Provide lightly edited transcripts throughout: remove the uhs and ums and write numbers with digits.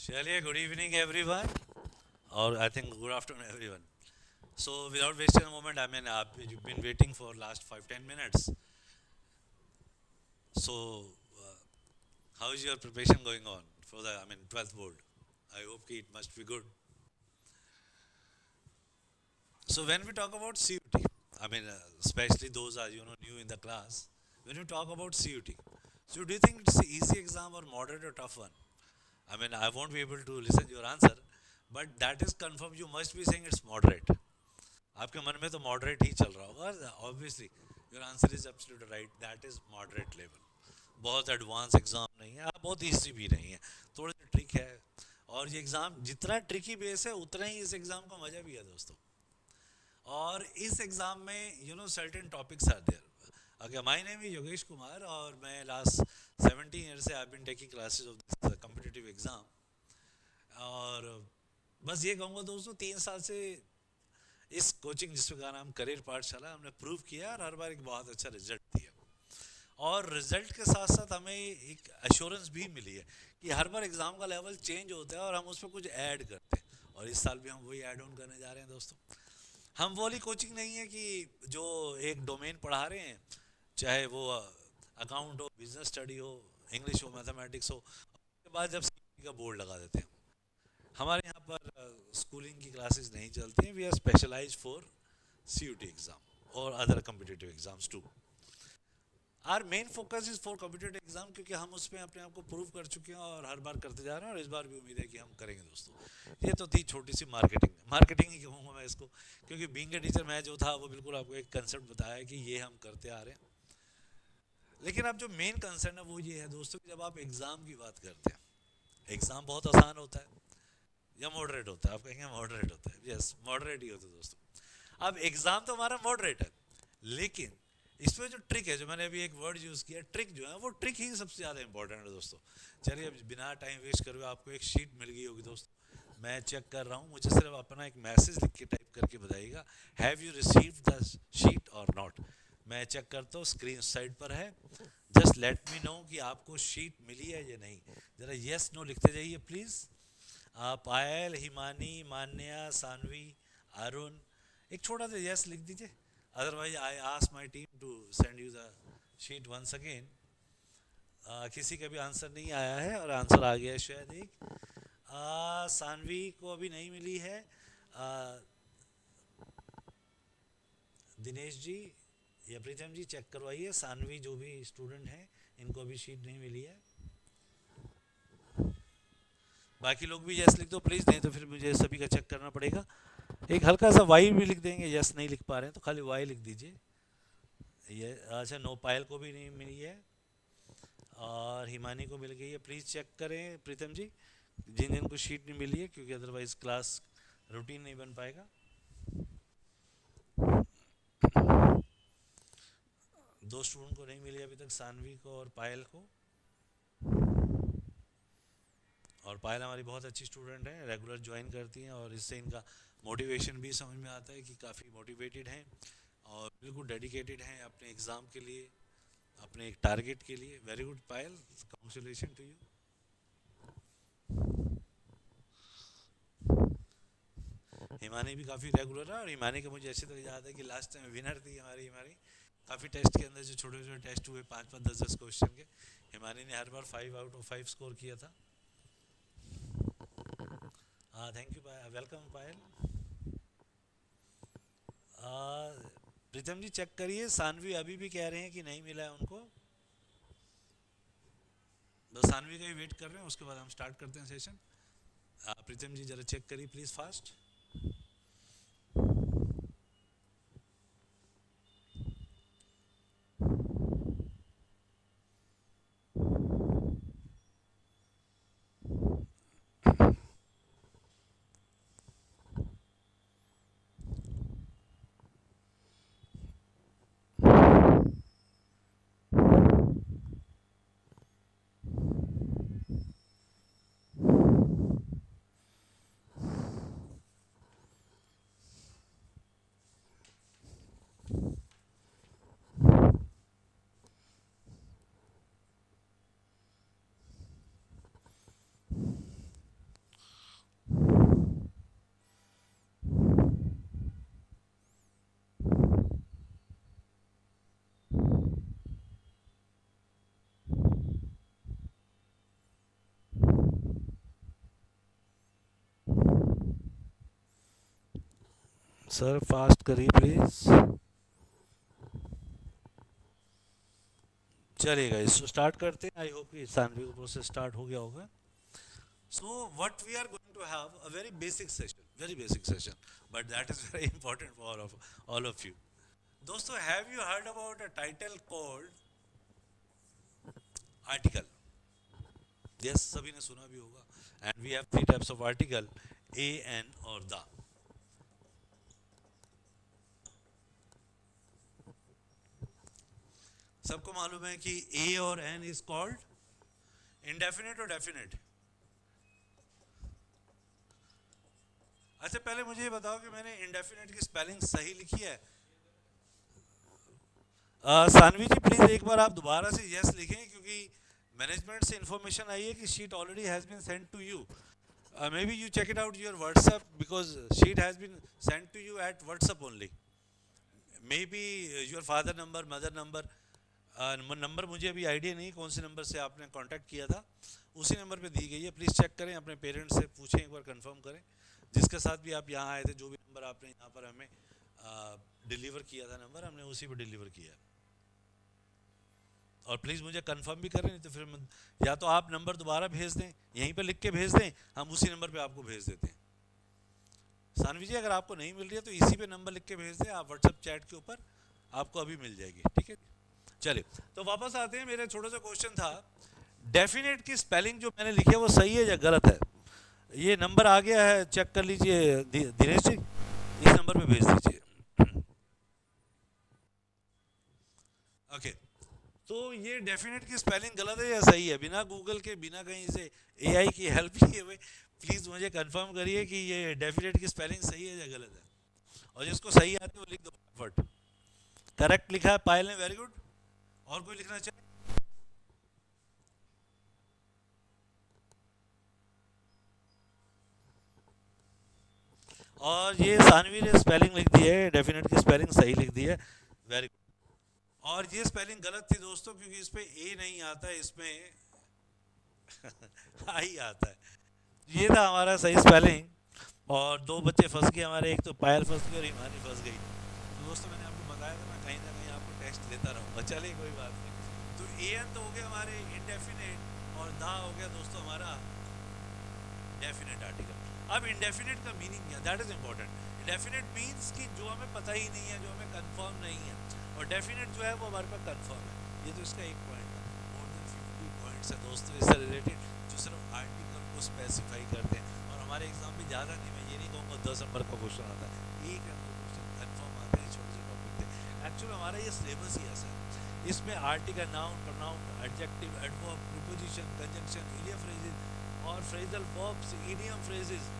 Shalia, good evening, everyone, or I think good afternoon, everyone. So, without wasting a moment, you've been waiting for last 5-10 minutes. So, how is your preparation going on for the 12th board? I hope it must be good. So, when we talk about CUT, especially those are new in the class. When you talk about CUT, so do you think it's an easy exam or moderate or tough one? I won't be able to listen to your answer, but that is confirmed. You must be saying it's moderate. आपके मन में तो moderate ही चल रहा होगा obviously your answer is absolutely right that is moderate level बहुत advance exam नहीं है बहुत ईजी भी नहीं है थोड़ा सा ट्रिक है और ये एग्ज़ाम जितना ट्रिकी बेस है उतना ही इस एग्ज़ाम का मज़ा भी है दोस्तों और इस एग्ज़ाम में certain topics are there okay my name is Yogesh Kumar और मैं लास्ट 17 ईयर से I been taking classes of this competitive exam और बस ये कहूँगा दोस्तों 3 साल से इस कोचिंग जिसका नाम करियर पाठशाला हमने प्रूव किया और हर बार एक बहुत अच्छा रिजल्ट दिया और रिजल्ट के साथ साथ हमें एक एश्योरेंस भी मिली है कि हर बार एग्ज़ाम का लेवल चेंज होता है और हम उसमें कुछ ऐड करते हैं और इस साल भी हम वही ऐड ऑन करने जा रहे हैं दोस्तों हम वो वाली कोचिंग नहीं है कि जो एक डोमेन पढ़ा रहे हैं चाहे वो अकाउंट हो बिजनेस स्टडी हो इंग्लिश हो मैथमेटिक्स हो उसके बाद जब CUT का बोर्ड लगा देते हैं हमारे यहाँ पर स्कूलिंग की क्लासेस नहीं चलती हैं we are specialise for CUT exam और other competitive exams to our main focus is for competitive exam क्योंकि हम उसमें अपने आप को प्रूव कर चुके हैं और हर बार करते जा रहे हैं और इस बार भी उम्मीद है कि हम करेंगे दोस्तों ये तो थी छोटी सी मार्केटिंग ही कहूँगा मैं इसको क्योंकि बीइंग ए टीचर मैं जो था वो बिल्कुल आपको एक कंसेप्ट बताया कि ये हम करते आ रहे हैं लेकिन अब जो मेन कंसर्न है वो ये है दोस्तों कि जब आप एग्ज़ाम की बात करते हैं एग्ज़ाम बहुत आसान होता है या मॉडरेट होता है आप कहेंगे मॉडरेट होता है यस मॉडरेट ही होता है दोस्तों अब एग्ज़ाम तो हमारा मॉडरेट है लेकिन इसमें जो ट्रिक है जो मैंने अभी एक वर्ड यूज़ किया ट्रिक जो है वो ट्रिक ही सबसे ज़्यादा इंपॉर्टेंट है दोस्तों चलिए अब बिना टाइम वेस्ट करे आपको एक शीट मिल गई होगी दोस्तों मैं चेक कर रहा हूँ मुझे सिर्फ अपना एक मैसेज लिख के टाइप करके बताइएगा have you received the sheet और नॉट मैं चेक करता हूँ स्क्रीन साइड पर है जस्ट लेट मी नो कि आपको शीट मिली है या नहीं ज़रा यस नो लिखते जाइए प्लीज़ पायल हिमानी मान्या सानवी अरुण एक छोटा सा यस लिख दीजिए otherwise I ask my team to send you the sheet once again किसी का भी आंसर नहीं आया है और आंसर आ गया है शायद एक सानवी को अभी नहीं मिली है दिनेश जी या प्रीतम जी चेक करवाइए सानवी जो भी स्टूडेंट हैं इनको अभी शीट नहीं मिली है बाकी लोग भी यस लिख दो प्लीज़ नहीं तो फिर मुझे सभी का चेक करना पड़ेगा एक हल्का सा वाई भी लिख देंगे यस नहीं लिख पा रहे हैं तो खाली वाई लिख दीजिए ये अच्छा नो पायल को भी नहीं मिली है और हिमानी को मिल गई है प्लीज़ चेक करें प्रीतम जी जिन जिन को शीट नहीं मिली है क्योंकि अदरवाइज क्लास रूटीन नहीं बन पाएगा दो स्टूडेंट को नहीं मिली अभी तक सानवी को और पायल को और पायल हमारी बहुत अच्छी स्टूडेंट है रेगुलर ज्वाइन करती हैं और इससे इनका मोटिवेशन भी समझ में आता है कि काफ़ी मोटिवेटेड हैं और बिल्कुल डेडिकेटेड हैं अपने एग्ज़ाम के लिए अपने एक टारगेट के लिए very good Payal congratulation to you Himani भी काफ़ी रेगुलर है और हिमानी का मुझे अच्छी तरह याद है कि लास्ट टाइम विनर थी हमारी हिमानी काफ़ी टेस्ट के अंदर जो छोटे छोटे टेस्ट हुए 5-5 10-10 क्वेश्चन के हिमानी ने हर बार 5 आउट ऑफ 5 स्कोर किया था हाँ thank you welcome Payal Pritam ji check करिए सानवी अभी भी कह रहे हैं कि नहीं मिला है उनको बस सानवी का ही वेट कर रहे हैं उसके बाद हम स्टार्ट करते हैं सेशन प्रीतम जी ज़रा चेक करिए प्लीज़ फास्ट सर फास्ट करिए प्लीज। चलिएगा इसको स्टार्ट करते हैं। आई होप कि सानवी को प्रोसेस स्टार्ट हो गया होगा। So what we are going to have a very basic session, very basic session, but that is very important for all of you. दोस्तों, have you heard about a title called article? Yes, सभी ने सुना भी होगा। And we have three types of article, a, an और the. सबको मालूम है कि ए और एन इज कॉल्ड इंडेफिनिट और डेफिनेट। अच्छा, पहले मुझे ये बताओ कि मैंने इंडेफिनेट की स्पेलिंग सही लिखी है? सानवी जी प्लीज एक बार आप दोबारा से यस लिखें, क्योंकि मैनेजमेंट से इंफॉर्मेशन आई है कि sheet already has been sent to you. Maybe you check it out your WhatsApp, because sheet has been sent to you at WhatsApp only. Maybe your father number, mother number, number मुझे अभी idea नहीं कौन से number से आपने contact किया था, उसी नंबर पे दी गई है। प्लीज़ चेक करें, अपने पेरेंट्स से पूछें, एक बार कंफर्म करें जिसके साथ भी आप यहाँ आए थे, जो भी नंबर आपने यहाँ पर हमें डिलीवर किया था नंबर, हमने उसी पर डिलीवर किया। और प्लीज़ मुझे कंफर्म भी करें, नहीं तो फिर या तो आप नंबर दोबारा भेज दें, यहीं पे लिख के भेज दें, हम उसी नंबर पे आपको भेज देते हैं। सानवी जी, अगर आपको नहीं मिल रही है तो इसी पे नंबर लिख के भेज दें, आप व्हाट्सएप चैट के ऊपर, आपको अभी मिल जाएगी। ठीक है, चलिए तो वापस आते हैं। मेरा छोटा सा क्वेश्चन था, डेफिनेट की स्पेलिंग जो मैंने लिखी है वो सही है या गलत है? ये नंबर आ गया है, चेक कर लीजिए दिनेश जी, इस नंबर पे भेज दीजिए। ओके, तो ये डेफिनेट की स्पेलिंग गलत है या सही है? बिना गूगल के, बिना कहीं से एआई की हेल्प लिए हुए प्लीज़ मुझे कंफर्म करिए कि ये डेफिनेट की स्पेलिंग सही है या गलत है। और जिसको सही आती है वो लिख दो फटाफट। करेक्ट लिखा है पायल ने, वेरी गुड। और कोई लिखना चाहे? और ये सानवी ने स्पेलिंग लिख दी है, डेफिनेट की स्पेलिंग सही लिख दी है, वेरी गुड। और ये स्पेलिंग गलत थी दोस्तों, क्योंकि इस पे ए नहीं आता है, इसमें आई आता है। ये था हमारा सही स्पेलिंग। और दो बच्चे फंस गए हमारे, एक तो पायल फंस गई और हिमानी फंस गई। तो दोस्तों, मैंने आपको बताया था, मैं कहीं ना कहीं आपको टेस्ट लेता रहूँगा। चलिए कोई बात नहीं। तो ए एन तो हो गया हमारे इंडेफिनेट, और दा हो गया दोस्तों हमारा डेफिनेट आर्टिकल। अब इंडेफिनेट का मीनिंग क्या, that is important. Indefinite means कि जो हमें पता ही नहीं है, जो हमें कंफर्म नहीं है, और डेफिनेट जो है वो हमारे पास कंफर्म है। ये तो इसका एक पॉइंट था। मोर देन 50 पॉइंट्स है दोस्तों इससे रिलेटेड, जो सिर्फ आर्टिकल को स्पेसिफाई करते हैं। और हमारे एग्जाम में ज़्यादा नहीं, मैं ये नहीं कहूँगा 10 नंबर का क्वेश्चन आता है, एक या दो क्वेश्चन कंफर्म आते हैं छोटे से टॉपिक थे। एक्चुअली हमारा ये सिलेबस ही ऐसा है, इसमें article, noun, pronoun, adjective, adverb, preposition, conjunction, idiom phrases और फ्रेजल वर्ब्स, इडियम फ्रेजेस,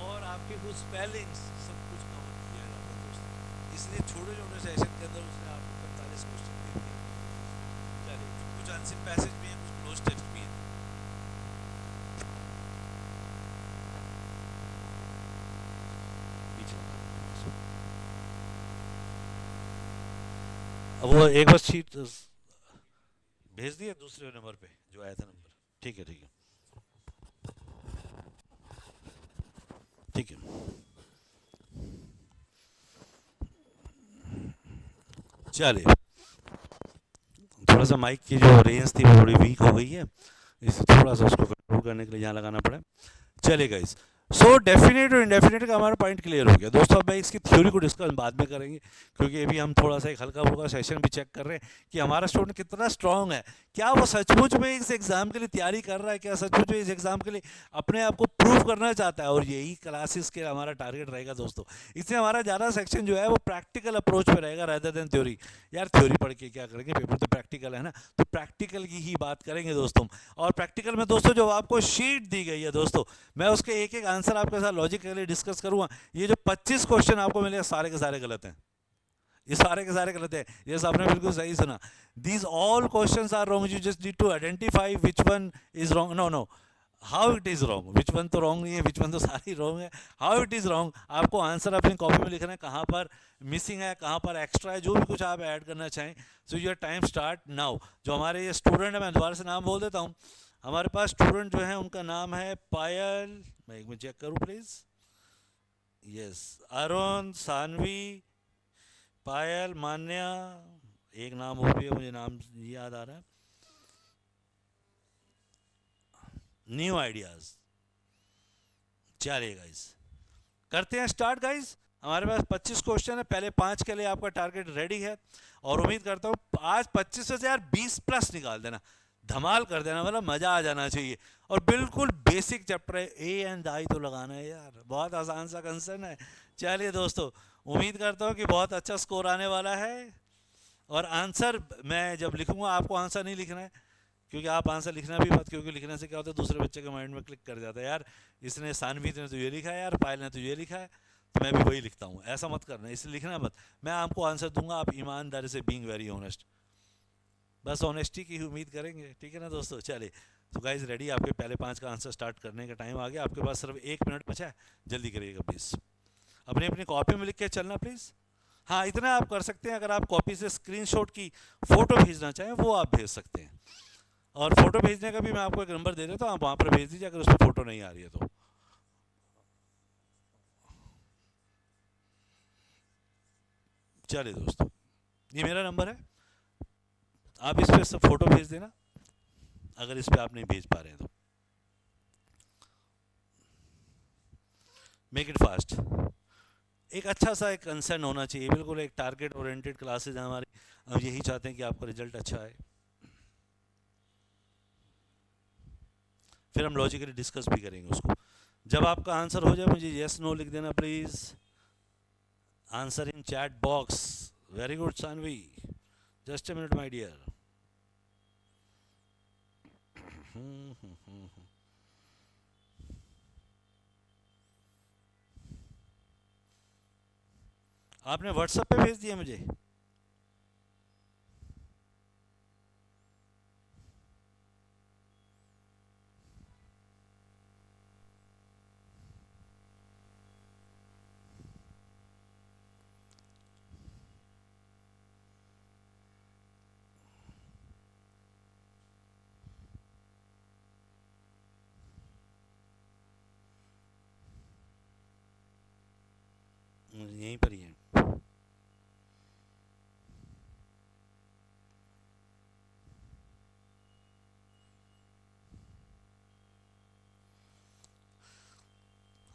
और आपके कुछ स्पेलिंग्स, सब कुछ कवर किया जाता है दोस्तों। इसलिए छोटे छोटे सेशन के अंदर उसने आपको 45 क्वेश्चन दे दिए। चलिए, कुछ आंसर पैसेज भी हैं, कुछ क्लोज टेक्स्ट भी हैं। अब वो एक बार शीट भेज दिया दूसरे नंबर पे जो आया था नंबर। ठीक है, ठीक है, ठीक है। चलिए, थोड़ा सा माइक की जो रेंज थी वो थोड़ी वीक हो गई है, इससे थोड़ा सा उसको कंट्रोल करने के लिए यहाँ लगाना पड़ा। चलिए गाइस, सो डेफिनेट और इंडेफिनेट का हमारा पॉइंट क्लियर हो गया दोस्तों। अब मैं इसकी थ्योरी को डिस्कस बाद में करेंगे, क्योंकि अभी हम थोड़ा सा एक हल्का फुल्का सेशन भी चेक कर रहे हैं कि हमारा स्टूडेंट कितना स्ट्रांग है। क्या वो सचमुच में इस एग्ज़ाम के लिए तैयारी कर रहा है, क्या सचमुच में इस एग्ज़ाम के लिए अपने आप को प्रूव करना चाहता है? और यही क्लासेस के हमारा टारगेट रहेगा दोस्तों। इससे हमारा ज़्यादा सेक्शन जो है वो प्रैक्टिकल अप्रोच पे रहेगा रादर देन थ्योरी। यार थ्योरी पढ़ के क्या करेंगे, पेपर तो प्रैक्टिकल है ना, तो प्रैक्टिकल की ही बात करेंगे दोस्तों। और प्रैक्टिकल में दोस्तों जो आपको शीट दी गई है दोस्तों, मैं उसके एक एक आंसर आपके साथ लॉजिकली डिस्कस करूंगा। ये जो 25 क्वेश्चन आपको मिले सारे के सारे गलत हैं, ये सारे के सारे गलत है। ये आपने बिल्कुल सही सुना, these all questions are wrong, you just need to identify which one is wrong. No no, how it is wrong, which one तो रॉन्ग नहीं है, विच वन तो सारी रॉन्ग है, हाउ इट इज़ रॉन्ग। आपको आंसर अपनी copy में लिखना है, कहाँ पर मिसिंग है, कहाँ पर एक्स्ट्रा है, जो भी कुछ आप ऐड करना चाहें। So your time start now. जो हमारे ये स्टूडेंट है, मैं दोबारा से नाम बोल देता हूँ। हमारे पास स्टूडेंट जो है उनका नाम है पायल, मैं एक मिनट चेक करूँ प्लीज़, यस, अरुण, सानवी, पायल, मान्या, एक नाम और भी है मुझे नाम याद आ रहा है, न्यू आइडियाज। चलिए गाइस, करते हैं स्टार्ट गाइस। हमारे पास 25 क्वेश्चन है, पहले 5 के लिए आपका टारगेट रेडी है, और उम्मीद करता हूँ आज 25 में से यार 20 प्लस निकाल देना, धमाल कर देना, मतलब मज़ा आ जाना चाहिए। और बिल्कुल बेसिक चैप्टर है, ए एंड आई तो लगाना है यार, बहुत आसान सा कंसर्न है। चलिए दोस्तों, उम्मीद करता हूँ कि बहुत अच्छा स्कोर आने वाला है। और आंसर मैं जब लिखूंगा, आपको आंसर नहीं लिखना है, क्योंकि आप आंसर लिखना भी मत, क्योंकि लिखने से क्या होता है दूसरे बच्चे के माइंड में क्लिक कर जाता है, यार इसने सानवी ने तो ये लिखा है, यार पायल ने तो ये लिखा है, तो मैं भी वही लिखता हूँ। ऐसा मत करना, इसलिए लिखना मत। मैं आपको आंसर दूंगा, आप ईमानदारी से, बीइंग वेरी ऑनेस्ट, बस ऑनेस्टी की उम्मीद करेंगे, ठीक है ना दोस्तों। चलिए, तो गाइज रेडी, आपके पहले 5 का आंसर स्टार्ट करने का टाइम आ गया। आपके पास सिर्फ 1 मिनट बचा है, जल्दी करिएगा प्लीज़। अपनी अपनी कॉपी में लिख के चलना प्लीज़। हाँ, इतना आप कर सकते हैं, अगर आप कॉपी से स्क्रीनशॉट की फ़ोटो भेजना चाहें वो आप भेज सकते हैं। और फोटो भेजने का भी मैं आपको एक नंबर दे देता हूँ, आप वहाँ पर भेज दीजिए अगर उसमें फ़ोटो नहीं आ रही है तो। चलिए दोस्तों, ये मेरा नंबर है, आप इस पर सब फ़ोटो भेज देना अगर इस पर आप नहीं भेज पा रहे हैं तो। Make it fast. एक अच्छा सा एक कंसर्न होना चाहिए, बिल्कुल एक टारगेट ओरिएंटेड क्लासेज है हमारी, हम यही चाहते हैं कि आपका रिजल्ट अच्छा आए। फिर हम लॉजिकली डिस्कस भी करेंगे उसको। जब आपका आंसर हो जाए मुझे येस नो लिख देना please, answer in chat box. Very good Sanvi, just a minute my dear. आपने व्हाट्सएप पे भेज दिया मुझे? यहीं पर ही है।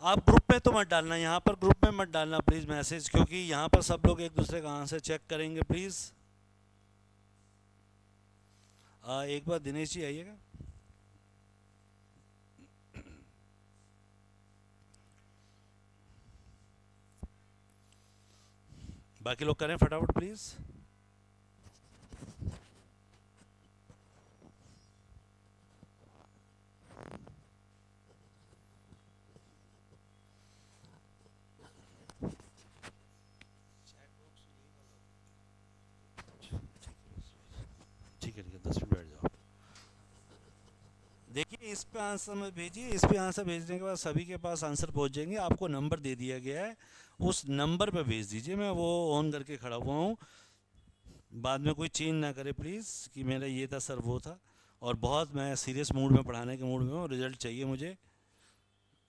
आप ग्रुप में तो मत डालना, यहाँ पर ग्रुप में मत डालना प्लीज़ मैसेज, क्योंकि यहाँ पर सब लोग एक दूसरे का आंसर चेक करेंगे प्लीज़। एक बार दिनेश जी आइएगा। बाकी लोग करें फटाफट प्लीज़। ठीक है ठीक है, 10 मिनट बैठ जाओ। देखिए, इस पे आंसर मत भेजिए, इस पे आंसर भेजने के बाद सभी के पास आंसर पहुंच जाएंगे। आपको नंबर दे दिया गया है, उस नंबर पे भेज दीजिए, मैं वो ऑन करके खड़ा हुआ हूँ। बाद में कोई चेंज ना करे प्लीज़ कि मेरा ये था सर वो था। और बहुत मैं सीरियस मूड में, पढ़ाने के मूड में हूँ, रिजल्ट चाहिए मुझे।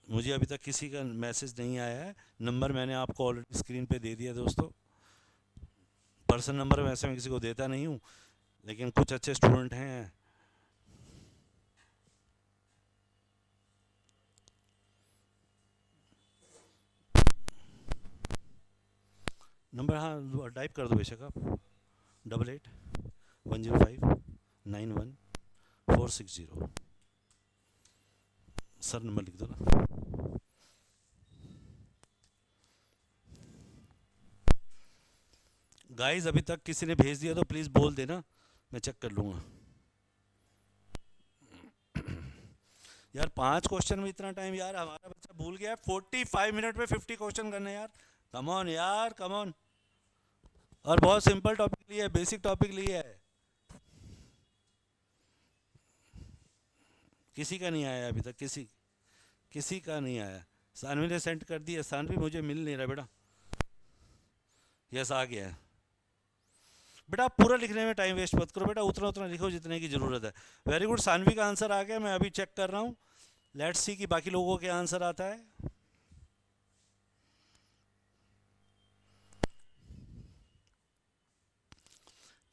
मुझे अभी तक किसी का मैसेज नहीं आया है। नंबर मैंने आपको ऑलरेडी स्क्रीन पे दे दिया दोस्तों। पर्सनल नंबर वैसे मैं किसी को देता नहीं हूँ, लेकिन कुछ अच्छे स्टूडेंट हैं। नंबर हाँ टाइप कर दो बेशक आप, 88 105 91 460। सर नंबर लिख दो ना। गाइस, अभी तक किसी ने भेज दिया तो प्लीज़ बोल देना, मैं चेक कर लूँगा। यार 5 क्वेश्चन में इतना टाइम, यार हमारा बच्चा भूल गया है 45 मिनट में 50 क्वेश्चन करने यार। कम ऑन यार, कम ऑन। और बहुत सिंपल टॉपिक लिया है, बेसिक टॉपिक लिया है। किसी का नहीं आया अभी तक, किसी किसी का नहीं आया। सानवी ने सेंड कर दिया, सानवी मुझे मिल नहीं रहा बेटा। यस, आ गया है बेटा। आप पूरा लिखने में टाइम वेस्ट मत करो बेटा, उतना उतना लिखो जितने की ज़रूरत है। वेरी गुड, सानवी का आंसर आ गया, मैं अभी चेक कर रहा हूँ। लेट्स सी कि बाकी लोगों के आंसर आता है।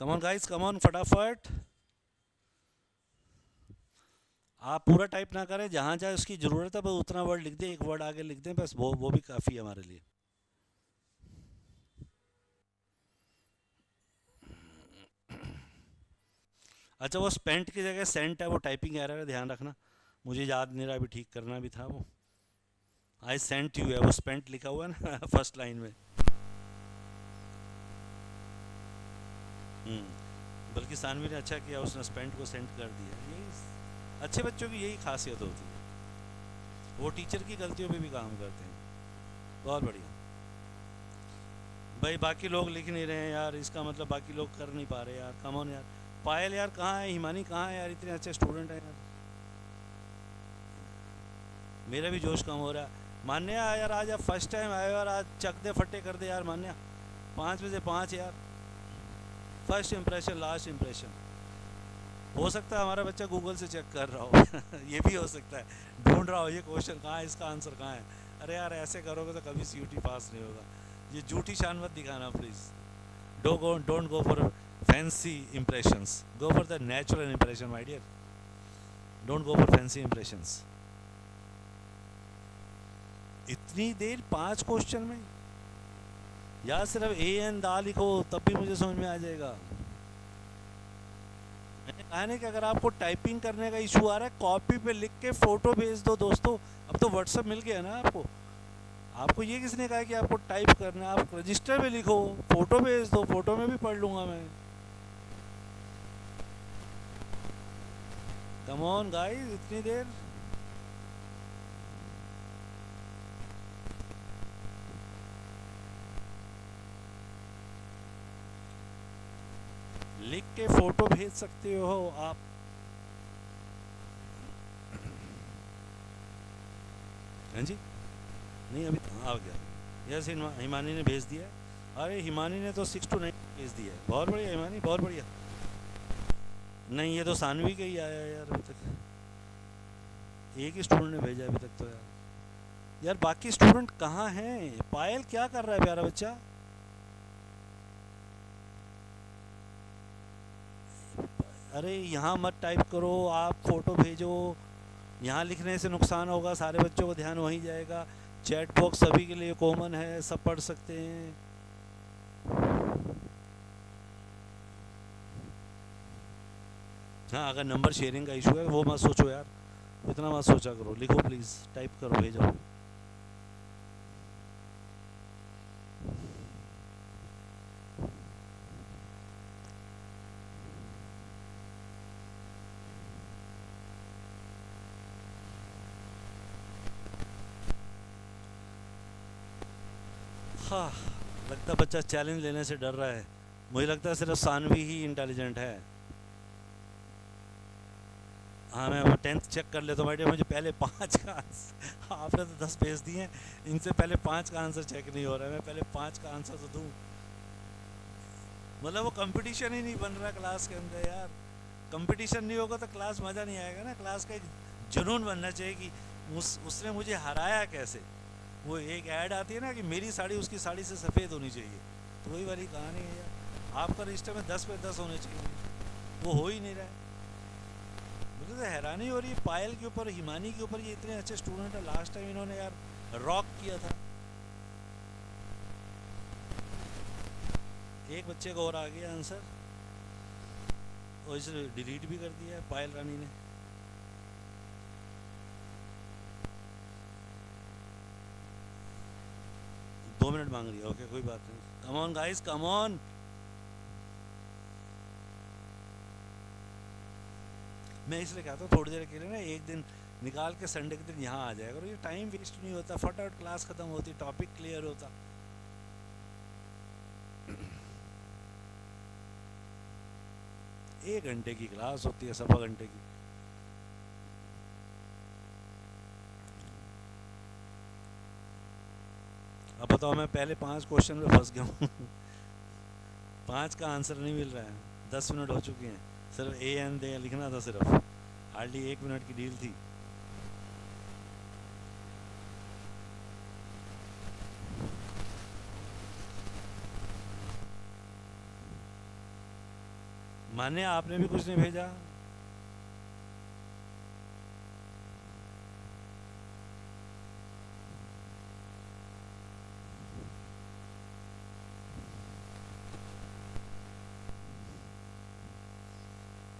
Come on guys, come on, फटाफट। आप पूरा टाइप ना करें, जहाँ जहाँ उसकी ज़रूरत है बस उतना वर्ड लिख दें, एक वर्ड आगे लिख दें, बस वो भी काफ़ी है हमारे लिए। अच्छा, वो स्पेंट की जगह सेंट है, वो टाइपिंग एरर है, ध्यान रखना। मुझे याद नहीं रहा, अभी ठीक करना भी था वो। आई सेंट यू है, वो स्पेंट लिखा हुआ है ना फर्स्ट लाइन में। बल्कि सानवी ने अच्छा किया, उसने स्पेंट को सेंट कर दिया। यही अच्छे बच्चों की यही खासियत होती है, वो टीचर की गलतियों पे भी काम करते हैं। बहुत बढ़िया भाई, बाकी लोग लिख नहीं रहे हैं यार, इसका मतलब बाकी लोग कर नहीं पा रहे यार। कम ऑन यार, पायल यार कहाँ है, हिमानी कहाँ है यार, इतने अच्छे स्टूडेंट हैं यार। मेरा भी जोश कम हो रहा है। मान्या यार, आज आप फर्स्ट टाइम आए हो यार, आज चक दे फट्टे कर दे यार मान्या। 5 में से 5 यार। First impression last impression. हो सकता है हमारा बच्चा गूगल से चेक कर रहा हो ये भी हो सकता है, ढूंढ रहा हो ये क्वेश्चन कहाँ है, इसका आंसर कहाँ है। अरे यार, ऐसे करोगे तो कभी सीयूटी पास नहीं होगा। ये झूठी शान मत दिखाना please. Don't go for fancy impressions, go for the natural impression my dear. Don't go for fancy impressions. इतनी देर 5 क्वेश्चन में? या सिर्फ ए एन दा लिखो तब भी मुझे समझ में आ जाएगा। मैंने कहा ना कि अगर आपको टाइपिंग करने का इशू आ रहा है, कॉपी पे लिख के फोटो भेज दो दोस्तों। अब तो व्हाट्सअप मिल गया ना आपको। आपको ये किसने कहा कि आपको टाइप करना है? आप रजिस्टर में लिखो, फोटो भेज दो, फोटो में भी पढ़ लूंगा मैं। कम ऑन गाइस, इतनी देर। लिख के फोटो भेज सकते हो आप। हाँ जी, नहीं अभी तो आ गया। यस, हिमानी ने भेज दिया। अरे हिमानी ने तो 6 to 9 भेज दिया है। बहुत बढ़िया हिमानी, बहुत बढ़िया। नहीं, ये तो सानवी का ही आया है यार, अभी तक एक ही स्टूडेंट ने भेजा अभी तक तो यार। यार बाकी स्टूडेंट कहाँ हैं? पायल क्या कर रहा है प्यारा बच्चा? अरे यहाँ मत टाइप करो, आप फोटो भेजो। यहाँ लिखने से नुकसान होगा, सारे बच्चों को ध्यान वहीं जाएगा। चैट बॉक्स सभी के लिए कॉमन है, सब पढ़ सकते हैं। हाँ, अगर नंबर शेयरिंग का इशू है वो मत सोचो यार, इतना मत सोचा करो। लिखो प्लीज़, टाइप करो, भेजो। हाँ, लगता बच्चा चैलेंज लेने से डर रहा है। मुझे लगता है सिर्फ सानवी ही इंटेलिजेंट है। हाँ, मैं वो 10th चेक कर लेता हूँ बेटे, मुझे पहले 5 का आंसर, आपने तो 10 भेज दिए हैं, इनसे पहले 5 का आंसर चेक नहीं हो रहा है। मैं पहले 5 का आंसर तो दूँ। मतलब वो कंपटीशन ही नहीं बन रहा क्लास के अंदर यार। कंपटीशन नहीं होगा तो क्लास मज़ा नहीं आएगा ना। क्लास का एक जुनून बनना चाहिए कि उसने मुझे हराया कैसे। वो एक ऐड आती है ना कि मेरी साड़ी उसकी साड़ी से सफ़ेद होनी चाहिए, तो वही वाली कहानी है यार। आपका रजिस्टर में 10 पे 10 होने चाहिए, वो हो ही नहीं रहा है। मुझे तो हैरानी हो रही है पायल के ऊपर, हिमानी के ऊपर। ये इतने अच्छे स्टूडेंट है, लास्ट टाइम इन्होंने यार रॉक किया था। एक बच्चे को और आ गया आंसर, और इसे डिलीट भी कर दिया है पायल रानी ने। 2 मिनट मांग रही है, ओके कोई बात नहीं। कम ऑन गाइस, कम ऑन। मैं इसलिए कहता हूँ थोड़ी देर के लिए ना, एक दिन निकाल के संडे के दिन यहाँ आ जाएगा, और ये टाइम वेस्ट नहीं होता, फटाफट क्लास खत्म होती, टॉपिक क्लियर होता। 1 घंटे की क्लास होती है, 1.25 घंटे की। अब बताओ, मैं पहले 5 क्वेश्चन में फंस गया हूँ 5 का आंसर नहीं मिल रहा है। 10 मिनट हो चुके हैं, सिर्फ ए एन दे लिखना था, सिर्फ हार्डली 1 मिनट की डील थी। मान्य आपने भी कुछ नहीं भेजा?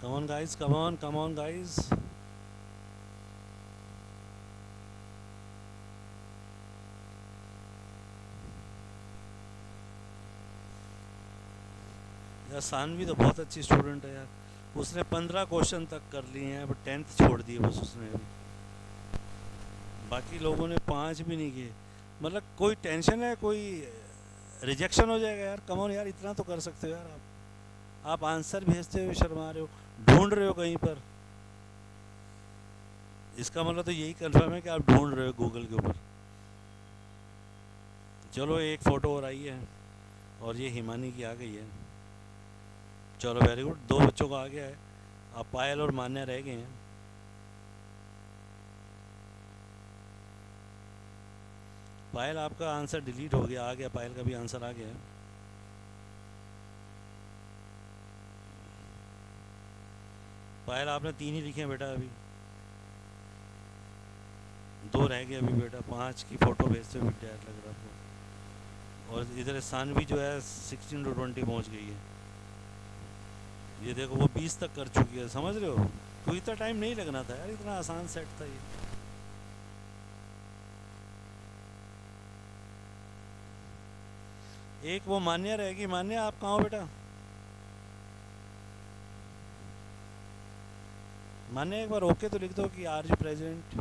कम on guys, come on guys. यार सानवी तो बहुत अच्छी स्टूडेंट है यार, उसने 15 क्वेश्चन तक कर लिए हैं, अब 10th छोड़ दी बस उसने अभी। बाकी लोगों ने 5 भी नहीं किए। मतलब कोई टेंशन है, कोई रिजेक्शन हो जाएगा यार? कम ऑन यार, इतना तो कर सकते हो यार आप आंसर भेजते हुए शर्मा रहे हो, ढूंढ रहे हो कहीं पर। इसका मतलब तो यही कंफर्म है कि आप ढूंढ रहे हो गूगल के ऊपर। चलो एक फ़ोटो और आई है, और ये हिमानी की आ गई है। चलो वेरी गुड, 2 बच्चों का आ गया है। अब पायल और मान्या रह गए हैं। पायल आपका आंसर डिलीट हो गया, आ गया, पायल का भी आंसर आ गया है। पायल आपने 3 ही लिखे हैं बेटा अभी, 2 रह गए अभी बेटा। 5 की फ़ोटो भेजते हुए डर लग रहा आपको। और इधर सानवी जो है 16 to 20 पहुँच गई है। ये देखो वो 20 तक कर चुकी है, समझ रहे हो? तो इतना टाइम नहीं लगना था यार, इतना आसान सेट था ये। एक वो मान्या रहेगी। मान्या आप कहाँ हो बेटा? मान्या एक बार ओके तो लिख दो कि are you present.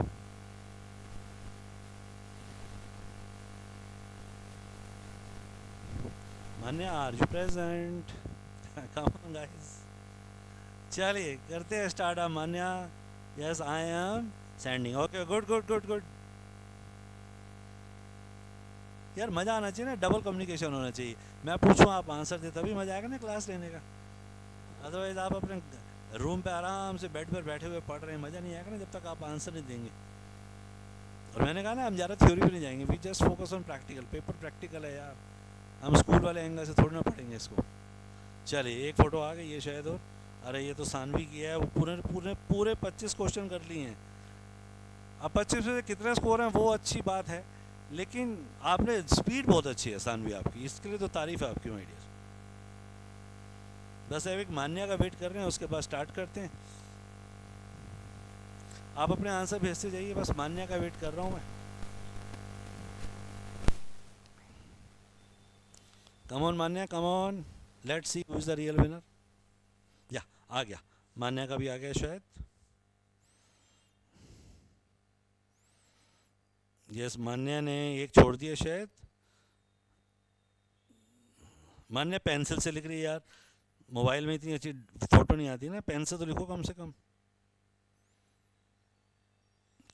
Manya are you present? Come on guys, चलिए करते हैं स्टार्ट। आप Manya, yes I am sending, okay good good good good. यार मज़ा आना चाहिए ना, डबल कम्युनिकेशन होना चाहिए। मैं पूछूं आप आंसर दे, तभी मज़ा आएगा ना क्लास लेने का। अदरवाइज आप अपने रूम पे आराम से बेड पर बैठे हुए पढ़ रहे हैं, मज़ा नहीं आएगा ना जब तक आप आंसर नहीं देंगे। और मैंने कहा ना हम ज़्यादा थ्योरी पे नहीं जाएंगे, we just focus on practical. Paper practical है यार, हम स्कूल वाले एंगल से थोड़ी ना पढ़ेंगे इसको। चलिए एक फ़ोटो आ गई है शायद। और अरे ये तो सानवी की है, वो पूरे पूरे पूरे 25 क्वेश्चन कर लिए हैं। अब 25 में से कितने स्कोर हैं वो अच्छी बात है, लेकिन आपने स्पीड बहुत अच्छी है सानवी आपकी, इसके लिए तो तारीफ़ है आपकी माय डियर। बस अब एक मान्या का वेट कर रहे हैं, उसके बाद स्टार्ट करते हैं। आप अपने आंसर भेजते जाइए, बस मान्या का वेट कर रहा हूँ मैं। Come on Manya, come on, let's see who is the real winner. या आ गया, मान्या का भी आ गया शायद। यस, मान्या ने एक छोड़ दिया शायद। मान्या पेंसिल से लिख रही है यार, मोबाइल में इतनी अच्छी फोटो नहीं आती ना, पेन से तो लिखो कम से कम।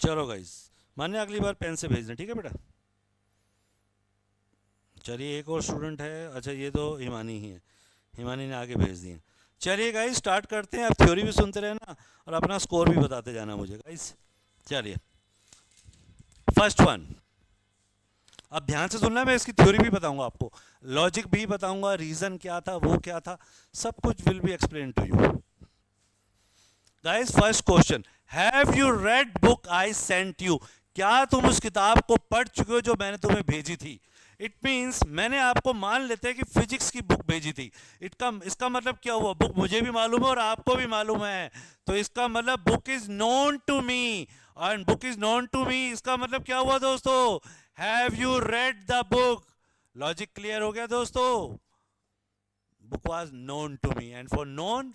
चलो गाइस, मान्या अगली बार पेन से भेजना, ठीक है बेटा? चलिए एक और स्टूडेंट है, अच्छा ये तो हिमानी ही है, हिमानी ने आगे भेज दिए। चलिए गाइस स्टार्ट करते हैं, अब थ्योरी भी सुनते रहना और अपना स्कोर भी बताते जाना मुझे गाइस। चलिए फर्स्ट वन, अब ध्यान से सुनना, मैं इसकी थ्योरी भी बताऊंगा आपको, लॉजिक भी बताऊंगा, रीजन क्या था वो क्या था, सब कुछ will be explain to you guys. First question, have you read book I sent you? क्या तुम उस किताब को पढ़ चुके हो जो मैंने तुम्हें भेजी थी? इट मीन्स मैंने आपको, मान लेते हैं कि फिजिक्स की बुक भेजी थी। इसका मतलब क्या हुआ? बुक मुझे भी मालूम है और आपको भी मालूम है, तो इसका मतलब book is known to me, and book is known to me, इसका मतलब क्या हुआ दोस्तों? Have you read the book? Logic clear हो गया दोस्तों? Book was known to me, and for known,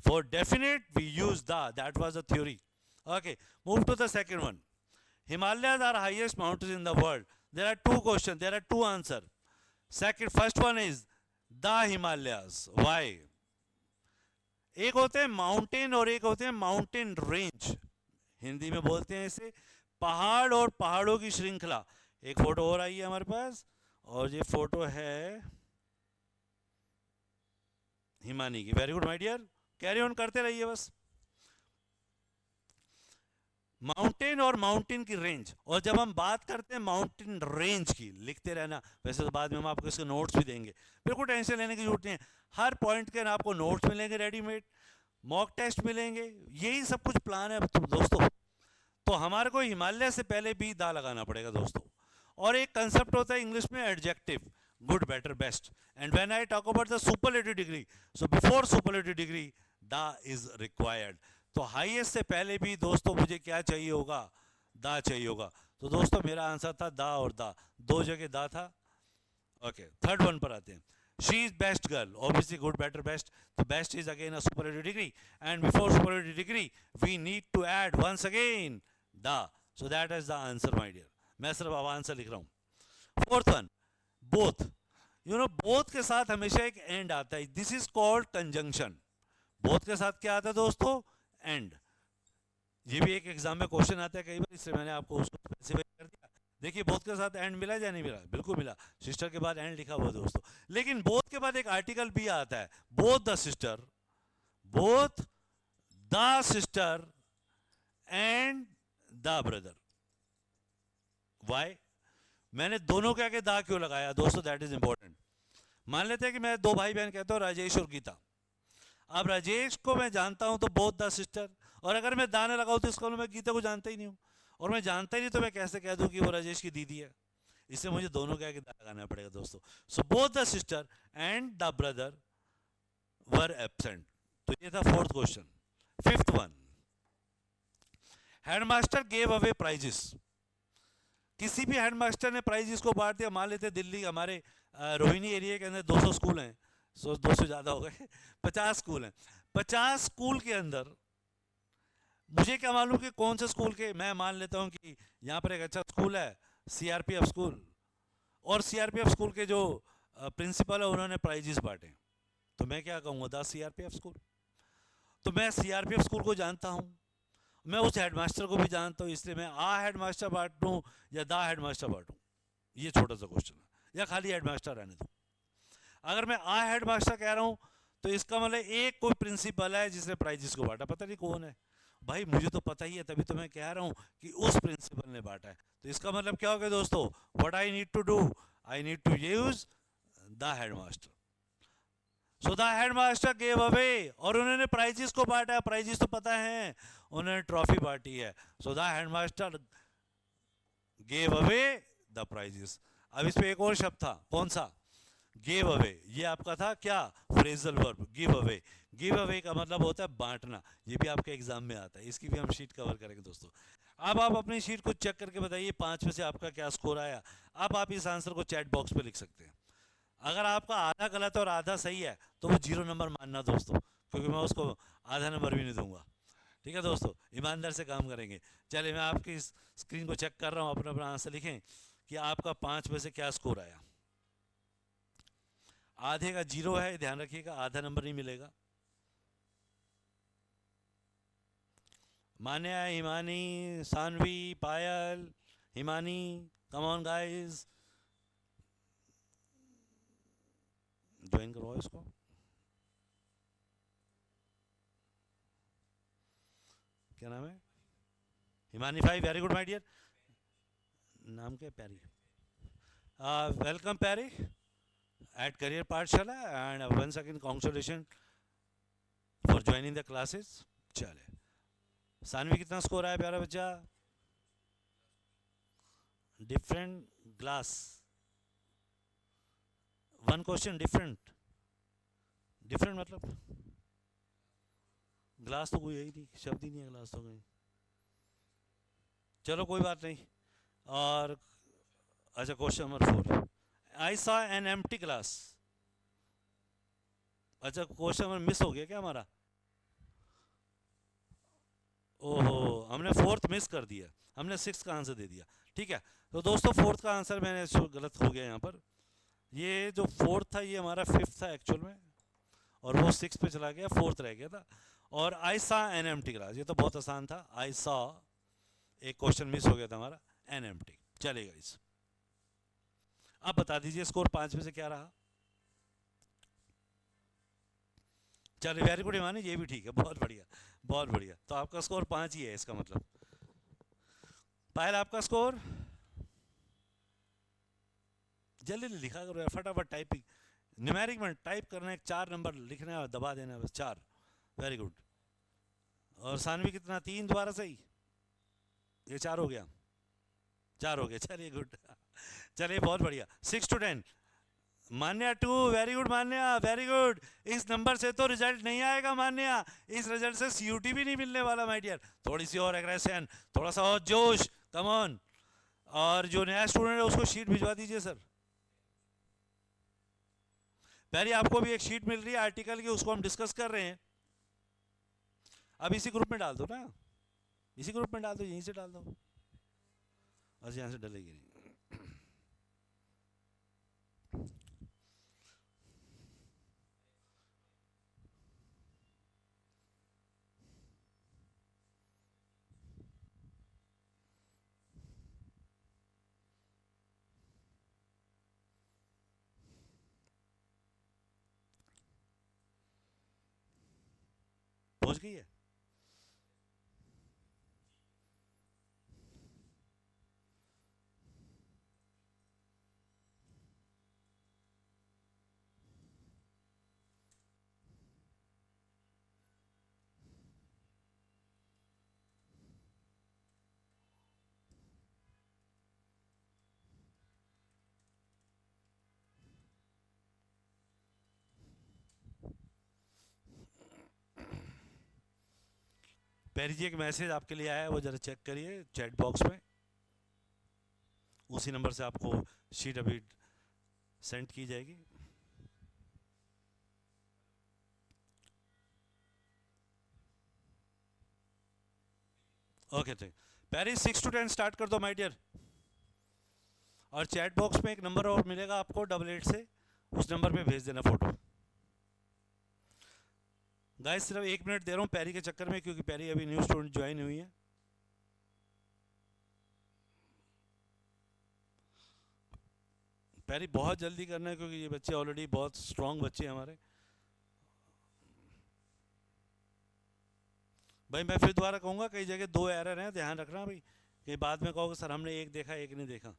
for definite, we use the. That was the theory. Okay, move to the second one. Himalayas are highest mountains in the world. There are two questions. There are two answers. First one is the Himalayas. Why? एक होते हैं mountain और एक होते हैं mountain range. Hindi में बोलते हैं इसे पहाड़ और पहाड़ों की श्रृंखला। एक फोटो और आई है हमारे पास, और ये फोटो है हिमानी की। Very good my dear, carry on करते रहिए बस। माउंटेन और माउंटेन की रेंज, और जब हम बात करते हैं माउंटेन रेंज की, लिखते रहना, वैसे तो बाद में हम आपको इसके नोट्स भी देंगे, बिल्कुल टेंशन लेने की जरूरत नहीं है। हर पॉइंट के ना आपको नोट्स मिलेंगे रेडीमेड, मॉक टेस्ट मिलेंगे, यही सब कुछ प्लान है तो दोस्तों। तो हमारे को हिमालय से पहले भी दा लगाना पड़ेगा दोस्तों। और एक कंसेप्ट होता है इंग्लिश में adjective, good better best, and when I talk about the superlative degree, so before superlative degree दा इज रिक्वायर्ड। तो हाईएस्ट से पहले भी दोस्तों मुझे क्या चाहिए होगा, दा चाहिए होगा। तो दोस्तों मेरा आंसर था दा और दा, दो जगह दा था। ओके, थर्ड वन पर आते हैं। She is best girl, obviously good better best, तो best is again a superlative degree, and before superlative degree we need to add once again the, so that is the answer my dear. मैं सिर्फ अब answer लिख रहा हूं। Fourth one, both. You know both के साथ हमेशा एक एंड आता है, this is called conjunction. Both के साथ क्या आता है दोस्तों, एंड। ये भी एक एग्जाम में क्वेश्चन आता है कई बार, इसलिए मैंने आपको उसको स्पेसिफाई कर दिया। देखिए बोथ के साथ एंड मिला या नहीं मिला, बिल्कुल मिला, सिस्टर के बाद एंड लिखा हुआ दोस्तों। लेकिन बोथ के बाद एक आर्टिकल भी आता है, both the sister, both the sister and the brother. Why, मैंने दोनों के आगे दा क्यों लगाया दोस्तों, दैट इज इंपॉर्टेंट। मान लेते हैं कि मैं दो भाई बहन कहता हूँ, राजेश और गीता। अब राजेश को मैं जानता हूं तो बोथ द सिस्टर, और अगर मैं दाने लगाऊं तो इसका मैं गीता को जानता ही नहीं हूं, और मैं जानता ही नहीं तो मैं कैसे कह दूं कि वो राजेश की दीदी है। इससे मुझे दोनों के आगे दा लगाना पड़ेगा दोस्तों। So both the sister and the brother were absent. तो ये था fourth question. Fifth one, headmaster gave away prizes. किसी भी हेडमास्टर ने प्राइजेस को बांट दिया। मान लेते दिल्ली हमारे रोहिणी एरिया के अंदर 200 स्कूल हैं, सो 200 ज़्यादा हो गए 50 स्कूल हैं। 50 स्कूल के अंदर मुझे क्या मालूम कि कौन से स्कूल के, मैं मान लेता हूँ कि यहाँ पर एक अच्छा स्कूल है सीआरपीएफ स्कूल, और सीआरपीएफ स्कूल के जो प्रिंसिपल है उन्होंने प्राइजेस बांटे, तो मैं क्या कहूँगा, द सीआरपीएफ स्कूल। तो मैं सीआरपीएफ स्कूल को जानता हूँ, मैं उस हेडमास्टर को भी जानता हूँ, इसलिए मैं आ हेडमास्टर बांटूँ या द हेडमास्टर बांटूँ, ये छोटा सा क्वेश्चन है, या खाली हेडमास्टर रहने दूँ। अगर मैं आ हेडमास्टर कह रहा हूँ तो इसका मतलब एक कोई प्रिंसिपल है जिसने प्राइजेस को बांटा, पता नहीं कौन है भाई, मुझे तो पता ही है, तभी तो मैं कह रहा हूँ कि उस प्रिंसिपल ने बांटा है। तो इसका मतलब क्या हो गया दोस्तों, what I need to do, I need to use the headmaster. So the headmaster gave away, और उन्होंने प्राइजेस को बांटा, प्राइजेस तो पता है, उन्होंने ट्रॉफी बांटी है। So the headmaster gave away the prizes. अब इस पे एक और शब्द था, कौन सा, गिव अवे। ये आपका था क्या, phrasal verb, give away. Give away का मतलब होता है बांटना, ये भी आपके एग्जाम में आता है, इसकी भी हम शीट कवर करेंगे दोस्तों। अब आप अपनी शीट को चेक करके बताइए 5 में से आपका क्या स्कोर आया। अब आप इस आंसर को चैट बॉक्स पे लिख सकते हैं। अगर आपका आधा गलत है और आधा सही है तो वो 0 नंबर मानना दोस्तों, क्योंकि मैं उसको आधा नंबर भी नहीं दूंगा। ठीक है दोस्तों, ईमानदार से काम करेंगे। चलिए मैं आपकी स्क्रीन को चेक कर रहा हूँ, अपना अपना आंसर लिखें कि आपका 5 में से क्या स्कोर आया। आधे का 0 है, ध्यान रखिएगा, आधा नंबर नहीं मिलेगा। Manya, Himani, Sanvi, Payal, Himani, come on guys, join करो इसको। क्या नाम है, Himani 5, very good my dear. नाम क्या, Pari. Welcome Pari at career Pathshala, and once again congratulation for joining the classes. चले, सानवी कितना स्कोर आया प्यारा बच्चा, different glass, one question different, different मतलब ग्लास तो कोई है ही नहीं, शब्द ही नहीं है ग्लास तो कहीं। चलो कोई बात नहीं। और अच्छा, question number 4, I saw an empty class. अच्छा, क्वेश्चन नंबर मिस हो गया क्या हमारा, ओहो, हमने फोर्थ मिस कर दिया, हमने सिक्स का आंसर दे दिया। ठीक है, तो दोस्तों फोर्थ का आंसर मैंने गलत हो गया यहाँ पर। ये जो फोर्थ था ये हमारा फिफ्थ था एक्चुअल में, और वो सिक्स पे चला गया, फोर्थ रह गया था। और आई सा एन एम टी क्लास, ये तो बहुत आसान था, आई सा, एक क्वेश्चन मिस हो गया था हमारा, एन एम टी। चलेगा इस, अब बता दीजिए स्कोर 5 में से क्या रहा। चलिए वेरी गुड हिमानी, ये भी ठीक है, बहुत बढ़िया बहुत बढ़िया। तो आपका स्कोर 5 ही है इसका मतलब। पायल आपका स्कोर? जल्दी लिखा करो यार, फटाफट टाइपिंग, न्यूमेरिक में टाइप करना है, 4 नंबर लिखना है और दबा देना है बस, 4। Very good. और सानवी कितना? 3 दोबारा सही, ये 4 हो गया, 4 हो गया, चलिए गुड। चलिए बहुत बढ़िया। 6 to 10। Manya 2, very good Manya, very good. इस नंबर से तो रिजल्ट नहीं आएगा मान्या, इस रिजल्ट से सीयूटी भी नहीं मिलने वाला माय डियर। थोड़ी सी और एग्रेशन, थोड़ा सा और जोश, कम ऑन। और जो नया स्टूडेंट है उसको शीट भिजवा दीजिए सर। पहले आपको भी एक शीट मिल रही है आर्टिकल की, उसको हम डिस्कस कर रहे हैं। अब इसी ग्रुप में डाल दो ना, इसी ग्रुप में डाल दो, यहीं से डाल दो। अच्छा यहाँ से डलेगी नहीं। पहुंच गई है? पैरी जी एक मैसेज आपके लिए आया है, वो जरा चेक करिए चैट बॉक्स में। उसी नंबर से आपको शीट अभी सेंड की जाएगी। ओके ठीक। पैरी 6 to 10 स्टार्ट कर दो माय डियर। और चैट बॉक्स में एक नंबर और मिलेगा आपको 88 से, उस नंबर पे भेज देना फोटो। गाइस सिर्फ 1 मिनट दे रहा हूँ पैरी के चक्कर में, क्योंकि पैरी अभी न्यू स्टूडेंट ज्वाइन हुई है। पैरी बहुत जल्दी करना है, क्योंकि ये बच्चे ऑलरेडी बहुत स्ट्रांग बच्चे हैं हमारे। भाई मैं फिर दोबारा कहूँगा, कई जगह 2 एरर हैं, ध्यान रखना भाई, कि बाद में कहोगे सर हमने एक देखा एक नहीं देखा।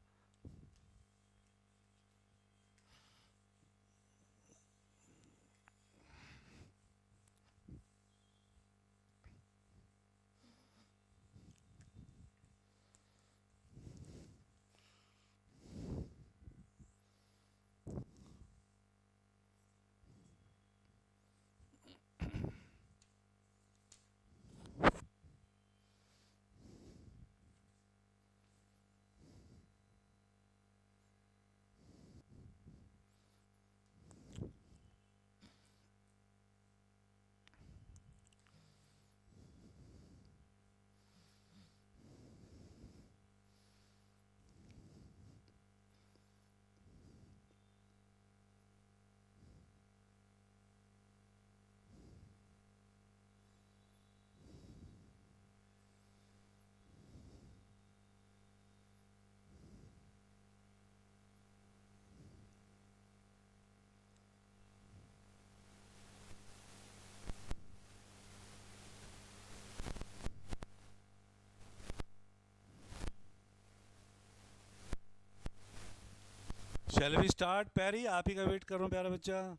Shall we start? पैरी आप ही का वेट कर रहा हूँ प्यारा बच्चा,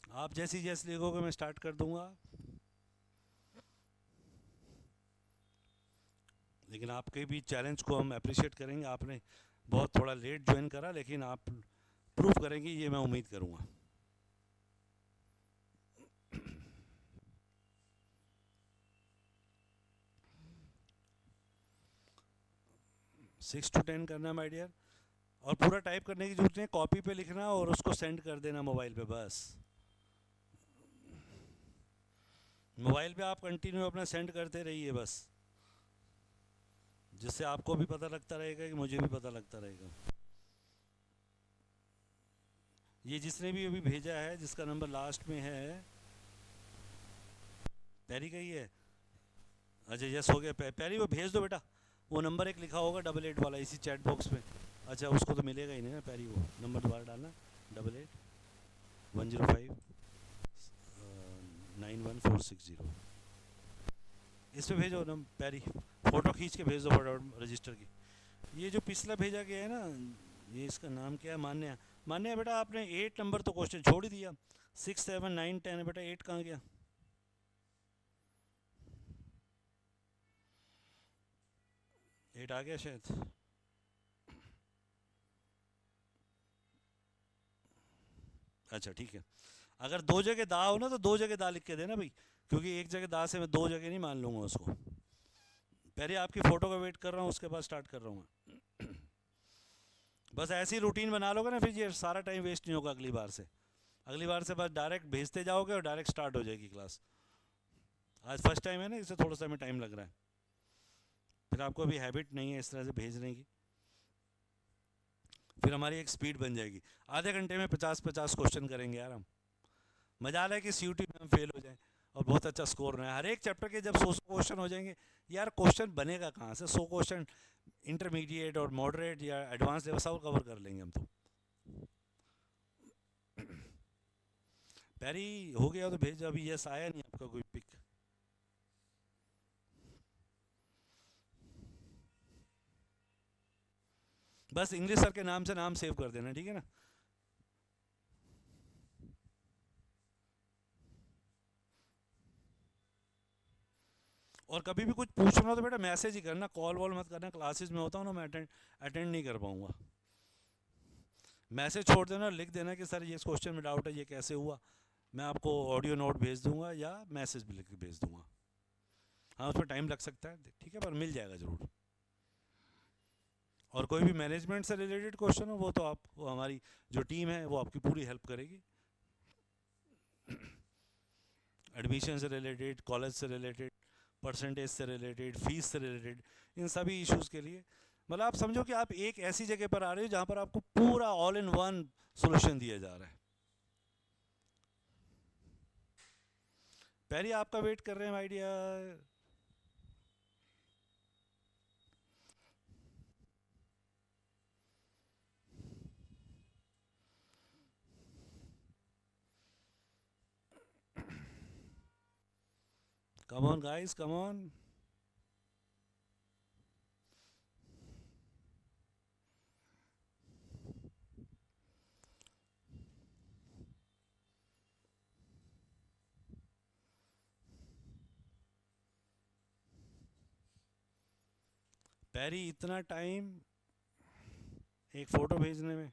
आप जैसी जैसे लिखोगे मैं स्टार्ट कर दूंगा। लेकिन आपके भी चैलेंज को हम अप्रिशिएट करेंगे। आपने बहुत थोड़ा लेट ज्वाइन करा, लेकिन आप प्रूव करेंगे ये मैं उम्मीद करूंगा। 6 to 10 करना माय डियर। और पूरा टाइप करने की जरूरत नहीं, कॉपी पे लिखना और उसको सेंड कर देना मोबाइल पे बस। मोबाइल पे आप कंटिन्यू अपना सेंड करते रहिए बस, जिससे आपको भी पता लगता रहेगा कि मुझे भी पता लगता रहेगा। ये जिसने भी अभी भेजा है, जिसका नंबर लास्ट में है, पैरी का ही है। अच्छा यस हो गया पैरी, वो भेज दो बेटा। वो नंबर एक लिखा होगा 88 वाला इसी चैट बॉक्स में। अच्छा उसको तो मिलेगा ही नहीं ना पैरी, वो नंबर दोबारा डालना 88-105-91460। इस पे भेजो ना प्यारी, फोटो खींच के भेज दो फटाफट रजिस्टर की। ये जो पिछला भेजा गया है ना, ये इसका नाम क्या है, मान्या। मान्या बेटा आपने 8 नंबर तो क्वेश्चन छोड़ ही दिया, 6, 7, 9, 10 बेटा 8 कहाँ गया? 8 आ गया शायद। अच्छा ठीक है, अगर दो जगह दा हो ना तो दो जगह दा लिख के देना भाई, क्योंकि एक जगह दा से मैं दो जगह नहीं मान लूँगा उसको। पहले आपकी फ़ोटो का वेट कर रहा हूँ, उसके बाद स्टार्ट कर रहा हूँ मैं। बस ऐसी रूटीन बना लोगे ना, फिर ये सारा टाइम वेस्ट नहीं होगा अगली बार से। अगली बार से बस डायरेक्ट भेजते जाओगे और डायरेक्ट स्टार्ट हो जाएगी क्लास। आज फर्स्ट टाइम है ना, इससे थोड़ा सा हमें टाइम लग रहा है, फिर आपको अभी हैबिट नहीं है इस तरह से भेजने की, फिर हमारी एक स्पीड बन जाएगी। आधे घंटे में 50-50 क्वेश्चन करेंगे यार हम। मजा आ रहा है कि सीयूटी में हम फेल हो जाएं और बहुत अच्छा स्कोर रहे हैं। हर एक चैप्टर के जब 100 क्वेश्चन हो जाएंगे, यार क्वेश्चन बनेगा कहाँ से? 100 क्वेश्चन इंटरमीडिएट और मॉडरेट या एडवांस लेवल सब कवर कर लेंगे हम तो। पैरी हो गया तो भेजो, अभी यस आया नहीं आपका कोई पिक। बस इंग्लिश सर के नाम से नाम सेव कर देना, ठीक है ना? और कभी भी कुछ पूछना हो तो बेटा मैसेज ही करना, कॉल वॉल मत करना। क्लासेस में होता हूँ ना मैं, अटेंड नहीं कर पाऊँगा। मैसेज छोड़ देना, लिख देना कि सर ये इस क्वेश्चन में डाउट है, ये कैसे हुआ। मैं आपको ऑडियो नोट भेज दूंगा या मैसेज भी लिख के भेज दूंगा। हाँ उसमें टाइम लग सकता है, ठीक है, पर मिल जाएगा ज़रूर। और कोई भी मैनेजमेंट से रिलेटेड क्वेश्चन हो वो तो आपको हमारी जो टीम है वो आपकी पूरी हेल्प करेगी। एडमिशन से रिलेटेड, कॉलेज से रिलेटेड, परसेंटेज से रिलेटेड, फीस से रिलेटेड, इन सभी इश्यूज़ के लिए मतलब आप समझो कि आप एक ऐसी जगह पर आ रहे हो जहाँ पर आपको पूरा ऑल इन वन सोल्यूशन दिया जा रहा है। पहले आपका वेट कर रहे हैं idea. Come on guys, come on. पैरी इतना टाइम एक फ़ोटो भेजने में।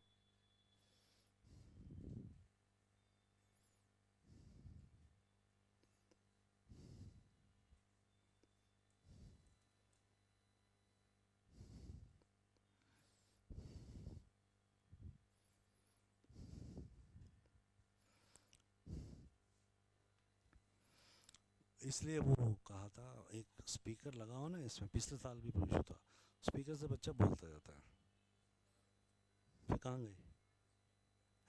इसलिए वो कहा था एक स्पीकर लगाओ ना इसमें, पिछले साल भी पूछा था, स्पीकर से बच्चा बोलता जाता है। फिर कहाँ गए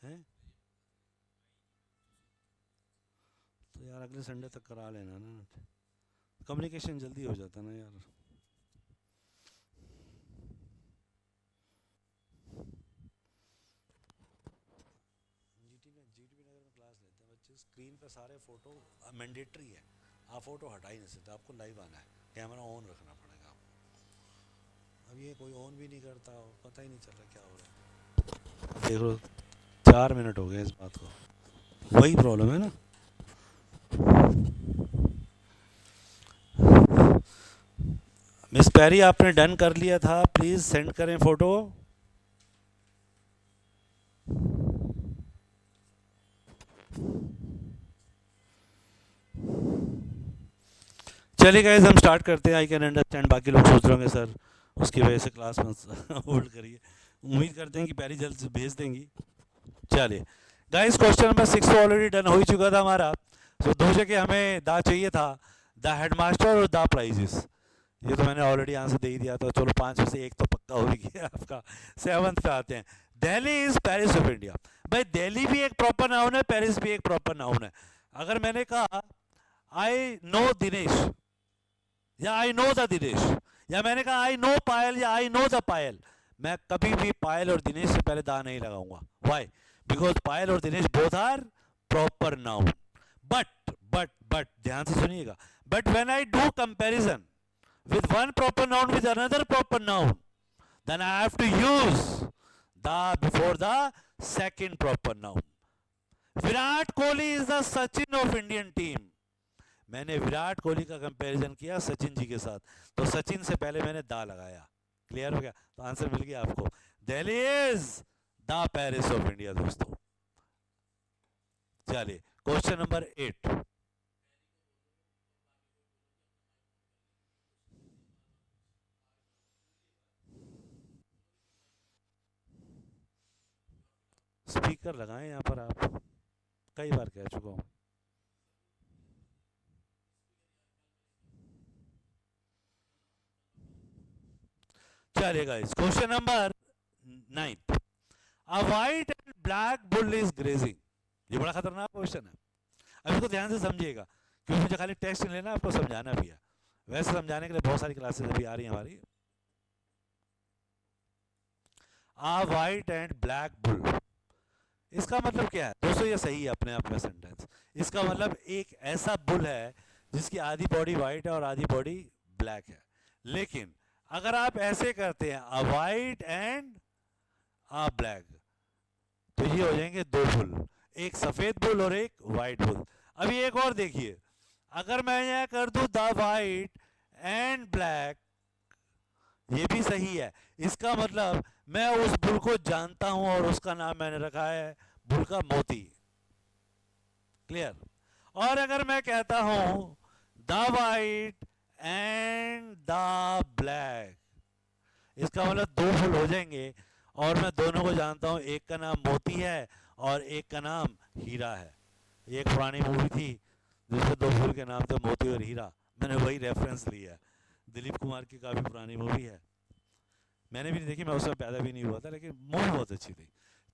हैं? तो यार अगले संडे तक करा लेना ना, कम्युनिकेशन जल्दी हो जाता है ना यार। जीटीबी नगर में क्लास लेते हैं बच्चे, स्क्रीन पे सारे फ़ोटो मैंडेटरी है, आप फ़ोटो हटा ही नहीं सकते, आपको लाइव आना है, कैमरा ऑन रखना पड़ेगा आपको। अब ये कोई ऑन भी नहीं करता, पता ही नहीं चल रहा क्या हो रहा है। देख लो 4 मिनट हो गए इस बात को, वही प्रॉब्लम है ना। मिस पैरी आपने डन कर लिया था, प्लीज़ सेंड करें फ़ोटो। चलिए गाइस हम स्टार्ट करते हैं। आई कैन अंडरस्टैंड बाकी लोग सोच रहे होंगे सर उसकी वजह से क्लास में होल्ड करिए। उम्मीद करते हैं कि पैरी जल्द से भेज देंगी। चलिए गाइस क्वेश्चन नंबर 6 तो ऑलरेडी डन हो ही चुका था हमारा। तो दो जगह हमें दा चाहिए था, द हेडमास्टर और द प्राइजेस। ये तो मैंने ऑलरेडी आंसर दे ही दिया था। चलो 5 में से एक तो पक्का हो गया आपका। 7th पे आते हैं। Delhi is Paris of India. भाई दिल्ली भी एक प्रॉपर नाउन है, पेरिस भी एक प्रॉपर नाउन है। अगर मैंने कहा आई नो दिनेश या आई नो द दिनेश, या मैंने कहा आई नो पायल या आई नो द पायल, मैं कभी भी पायल और दिनेश से पहले दा नहीं लगाऊंगा। वाई? बिकॉज पायल और Dinesh both are proper noun. But but ध्यान से सुनिएगा, but when I do comparison with one proper noun with another proper noun, then I have to use the before the second proper noun. Virat Kohli is the Sachin of Indian team. मैंने विराट कोहली का comparison किया सचिन जी के साथ, तो सचिन से पहले मैंने दा लगाया. क्लियर हो गया? तो आंसर मिल गया आपको. Delhi is the Paris of India दोस्तों. चलिए क्वेश्चन नंबर 8. स्पीकर लगाएं यहाँ पर, आप कई बार कह चुका हूं. चलिए guys, question number 9. A white and black bull is grazing. ये बड़ा खतरनाक क्वेश्चन है. अब इसको ध्यान से समझिएगा, क्योंकि मुझे खाली टेस्ट नहीं लेना, आपको समझाना भी है. वैसे समझाने के लिए बहुत सारी क्लासेस अभी आ रही हैं हमारी. अ वाइट एंड ब्लैक बुल, इसका मतलब क्या है दोस्तों? ये सही है अपने आप में सेंटेंस. इसका मतलब एक ऐसा बुल है जिसकी आधी बॉडी वाइट है और आधी बॉडी ब्लैक है. लेकिन अगर आप ऐसे करते हैं अ वाइट एंड अ ब्लैक, तो ये हो जाएंगे दो बुल, एक सफेद बुल और एक वाइट बुल. अभी एक और देखिए, अगर मैं यहां कर दूं द वाइट एंड ब्लैक, ये भी सही है. इसका मतलब मैं उस बुल को जानता हूं और उसका नाम मैंने रखा है बुल का मोती. क्लियर? और अगर मैं कहता हूं the white and the black, इसका मतलब दो बुल हो जाएंगे और मैं दोनों को जानता हूं. एक का नाम मोती है और एक का नाम हीरा है. एक पुरानी मूवी थी जिसमें दो बुल के नाम थे मोती और हीरा. मैंने वही रेफरेंस लिया है. दिलीप कुमार की काफ़ी पुरानी मूवी है, मैंने भी नहीं देखी, मैं उसमें पैदा भी नहीं हुआ था, लेकिन मूवी बहुत अच्छी थी.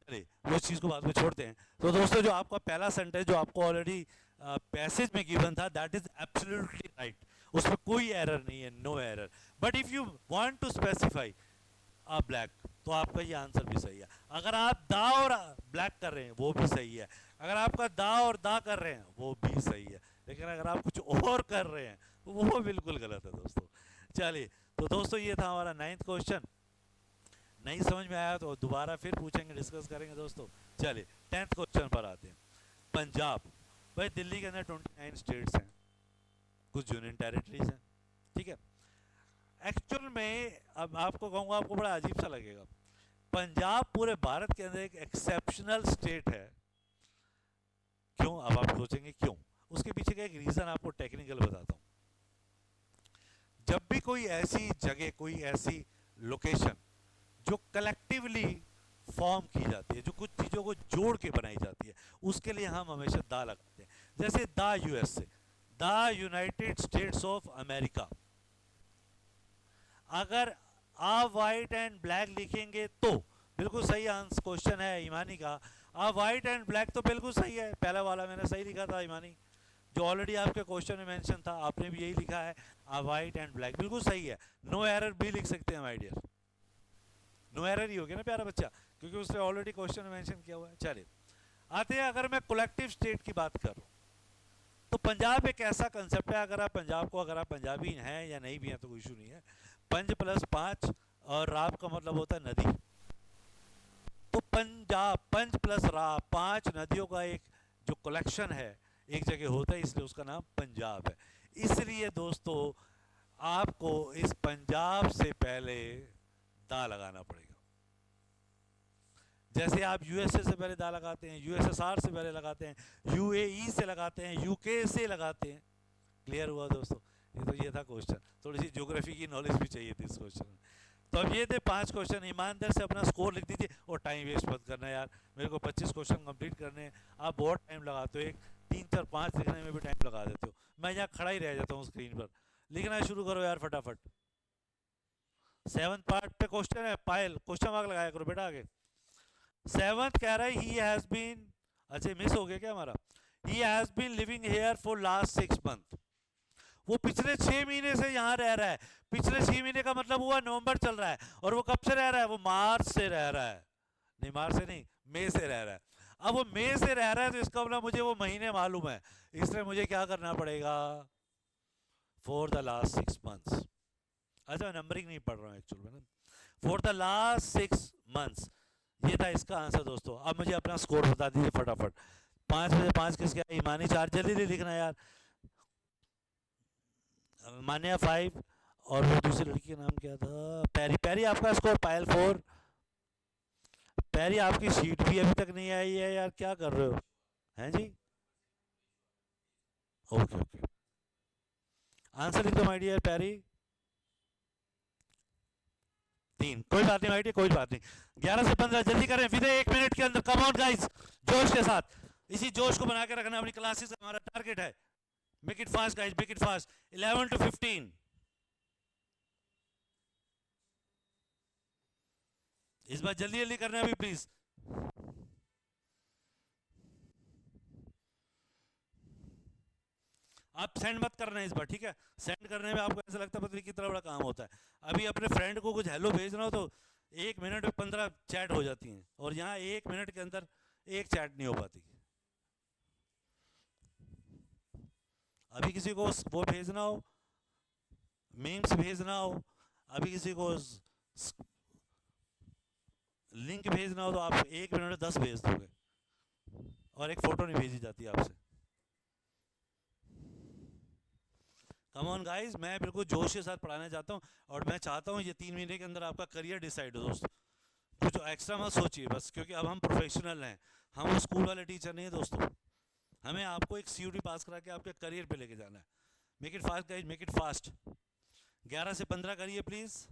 चलिए वो चीज़ को बाद में छोड़ते हैं. तो दोस्तों जो आपका पहला सेंटेंस जो आपको ऑलरेडी पैसेज में गिवन था, दैट इज एब्सोल्युटली राइट. उसमें कोई एरर नहीं है, no error. But if you want to specify a blank, तो आपका ये आंसर भी सही है. अगर आप दा और ब्लैक कर रहे हैं वो भी सही है. अगर आपका दा और दा कर रहे हैं वो भी सही है. लेकिन अगर आप कुछ और कर रहे हैं वो बिल्कुल गलत है दोस्तों. चलिए तो दोस्तों ये था हमारा 9th क्वेश्चन. नहीं समझ में आया तो दोबारा फिर पूछेंगे, डिस्कस करेंगे दोस्तों. चलिए 10th क्वेश्चन पर आते हैं. पंजाब. भाई दिल्ली के अंदर 29 स्टेट्स हैं, कुछ यूनियन टेरिटरीज हैं. ठीक है. एक्चुअल में अब आपको कहूँगा, आपको बड़ा अजीब सा लगेगा, पंजाब पूरे भारत के अंदर एक एक्सेप्शनल स्टेट है. क्यों? अब आप सोचेंगे क्यों. उसके पीछे का एक रीज़न आपको टेक्निकल बताता हूँ. जब भी कोई ऐसी जगह, कोई ऐसी लोकेशन जो कलेक्टिवली फॉर्म की जाती है, जो कुछ चीज़ों को जोड़ के बनाई जाती है, उसके लिए हम हमेशा दा लगाते हैं. जैसे the USA, the United states of America. अगर आ वाइट एंड ब्लैक लिखेंगे तो बिल्कुल सही आंसर क्वेश्चन है ईमानी का. आ वाइट एंड ब्लैक तो बिल्कुल सही है. पहला वाला मैंने सही लिखा था ईमानी, जो ऑलरेडी आपके क्वेश्चन में मेंशन था, आपने भी यही लिखा है. आ वाइट एंड ब्लैक बिल्कुल सही है. नो एरर भी लिख सकते हैं माय डियर. नो एरर ही हो गया ना प्यारा बच्चा, क्योंकि उसने ऑलरेडी क्वेश्चन में मेंशन किया हुआ है. चलिए आते हैं, अगर मैं कलेक्टिव स्टेट की बात करूं तो पंजाब एक ऐसा कंसेप्ट है. अगर आप पंजाब को, अगर आप पंजाबी हैं या नहीं भी हैं तो कोई इशू नहीं है. पंज प्लस 5 और राब का मतलब होता है नदी. तो पंजाब, पंज प्लस राब, 5 नदियों का एक जो कलेक्शन है एक जगह होता है, इसलिए उसका नाम पंजाब है. इसलिए दोस्तों आपको इस पंजाब से पहले दा लगाना पड़ेगा. जैसे आप यूएसए से पहले दा लगाते हैं, यूएसएसआर से पहले लगाते हैं, यूएई से लगाते हैं, यूके से लगाते हैं. क्लियर हुआ दोस्तों? ये था क्वेश्चन. थोड़ी सी ज्योग्राफी की नॉलेज भी चाहिए थी इस क्वेश्चन में. तो अब ये थे 5 क्वेश्चन. ईमानदार से अपना स्कोर लिख दीजिए और टाइम वेस्ट मत करना यार. मेरे को 25 क्वेश्चन कंप्लीट करने हैं. आप बहुत टाइम लगाते हो, एक 3 4 5 लिखने में भी टाइम लगा देते हो. मैं यहाँ खड़ा ही रह जाता हूँ स्क्रीन पर. लिखना शुरू करो यार फटाफट. 7th पार्ट पे क्वेश्चन है. पायल क्वेश्चन मार्क लगाया करो बेटा आगे. 7th कह रहा है ही हैज बीन, अच्छा मिस हो गया क्या हमारा. He has been living here for last 6 month. वो पिछले 6 महीने से यहाँ रह रहा है. पिछले 6 महीने का मतलब हुआ नवंबर चल रहा है. और वो कब से रह रहा है? वो मार्च से रह रहा है. नहीं मार्च से नहीं, मई से रह रहा है. अब वो मई से रह रहा है तो इसका मतलब मुझे वो महीने मालूम है, इसलिए मुझे क्या करना पड़ेगा, फॉर द लास्ट 6 मंथ्स। अच्छा मैं नंबरिंग नहीं पढ़ रहा हूँ एक्चुअल में ना, फॉर द लास्ट 6 मंथ्स। ये था इसका आंसर दोस्तों। अब मुझे अपना स्कोर बता दीजिए फटाफट। 5 में से 5 किसके आए? ईमानी 4, जल्दी लिखना यार। मान्या 5, और वो दूसरी लड़की का नाम क्या था, पैरी। पैरी आपका स्कोर, पायल 4। पैरी आपकी शीट भी अभी तक नहीं आई है यार, क्या कर रहे हो हैं जी? ओके ओके, आंसर लिख दो माय डियर पैरी। 3, कोई बात नहीं माय डियर, कोई बात नहीं। 11 से 15 जल्दी करें, विद 1 मिनट के अंदर। कम ऑन गाइस, जोश के साथ, इसी जोश को बना के रखना अपनी क्लासेस का हमारा टारगेट है। Make it fast guys, make it fast. 11 to 15, इस बार जल्दी जल्दी करना अभी प्लीज। आप सेंड मत करना इस बार, ठीक है? सेंड करने में आपको ऐसा लगता है पता नहीं कितना बड़ा काम होता है। अभी अपने फ्रेंड को कुछ हेलो भेजना हो तो 1 मिनट में 15 चैट हो जाती हैं, और यहाँ 1 मिनट के अंदर एक चैट नहीं हो पाती। अभी किसी को वो भेजना हो, मीम्स भेजना हो, अभी किसी को लिंक भेजना हो, तो आप 1 मिनट में 10 भेज दोगे, और एक फोटो नहीं भेजी जाती आपसे। कम ऑन गाइस, मैं बिल्कुल जोश के साथ पढ़ाना चाहता हूँ, और मैं चाहता हूँ ये 3 महीने के अंदर आपका करियर डिसाइड हो दोस्तों। कुछ एक्स्ट्रा मत सोचिए बस, क्योंकि अब हम प्रोफेशनल हैं, हम वो स्कूल वाले टीचर नहीं है दोस्तों। हमें आपको एक CUT पास करा के आपके करियर पे लेके जाना है। Make it fast guys, make it fast. 11 से 15 करिए प्लीज।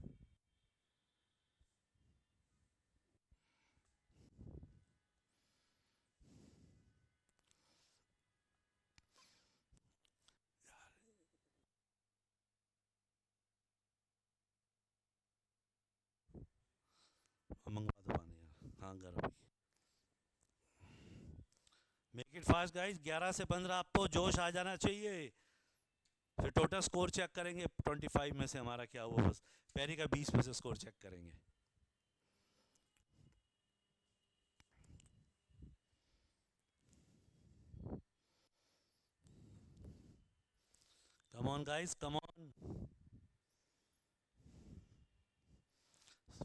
मंगवा दो पानी यार, हाँ गर्म। मेक इट फास्ट गाइस, 11 से 15 आपको जोश आ जाना चाहिए। फिर टोटल स्कोर चेक करेंगे 25 में से हमारा क्या हुआ, बस पैरी का 20 में से स्कोर चेक करेंगे। कम on guys, come on.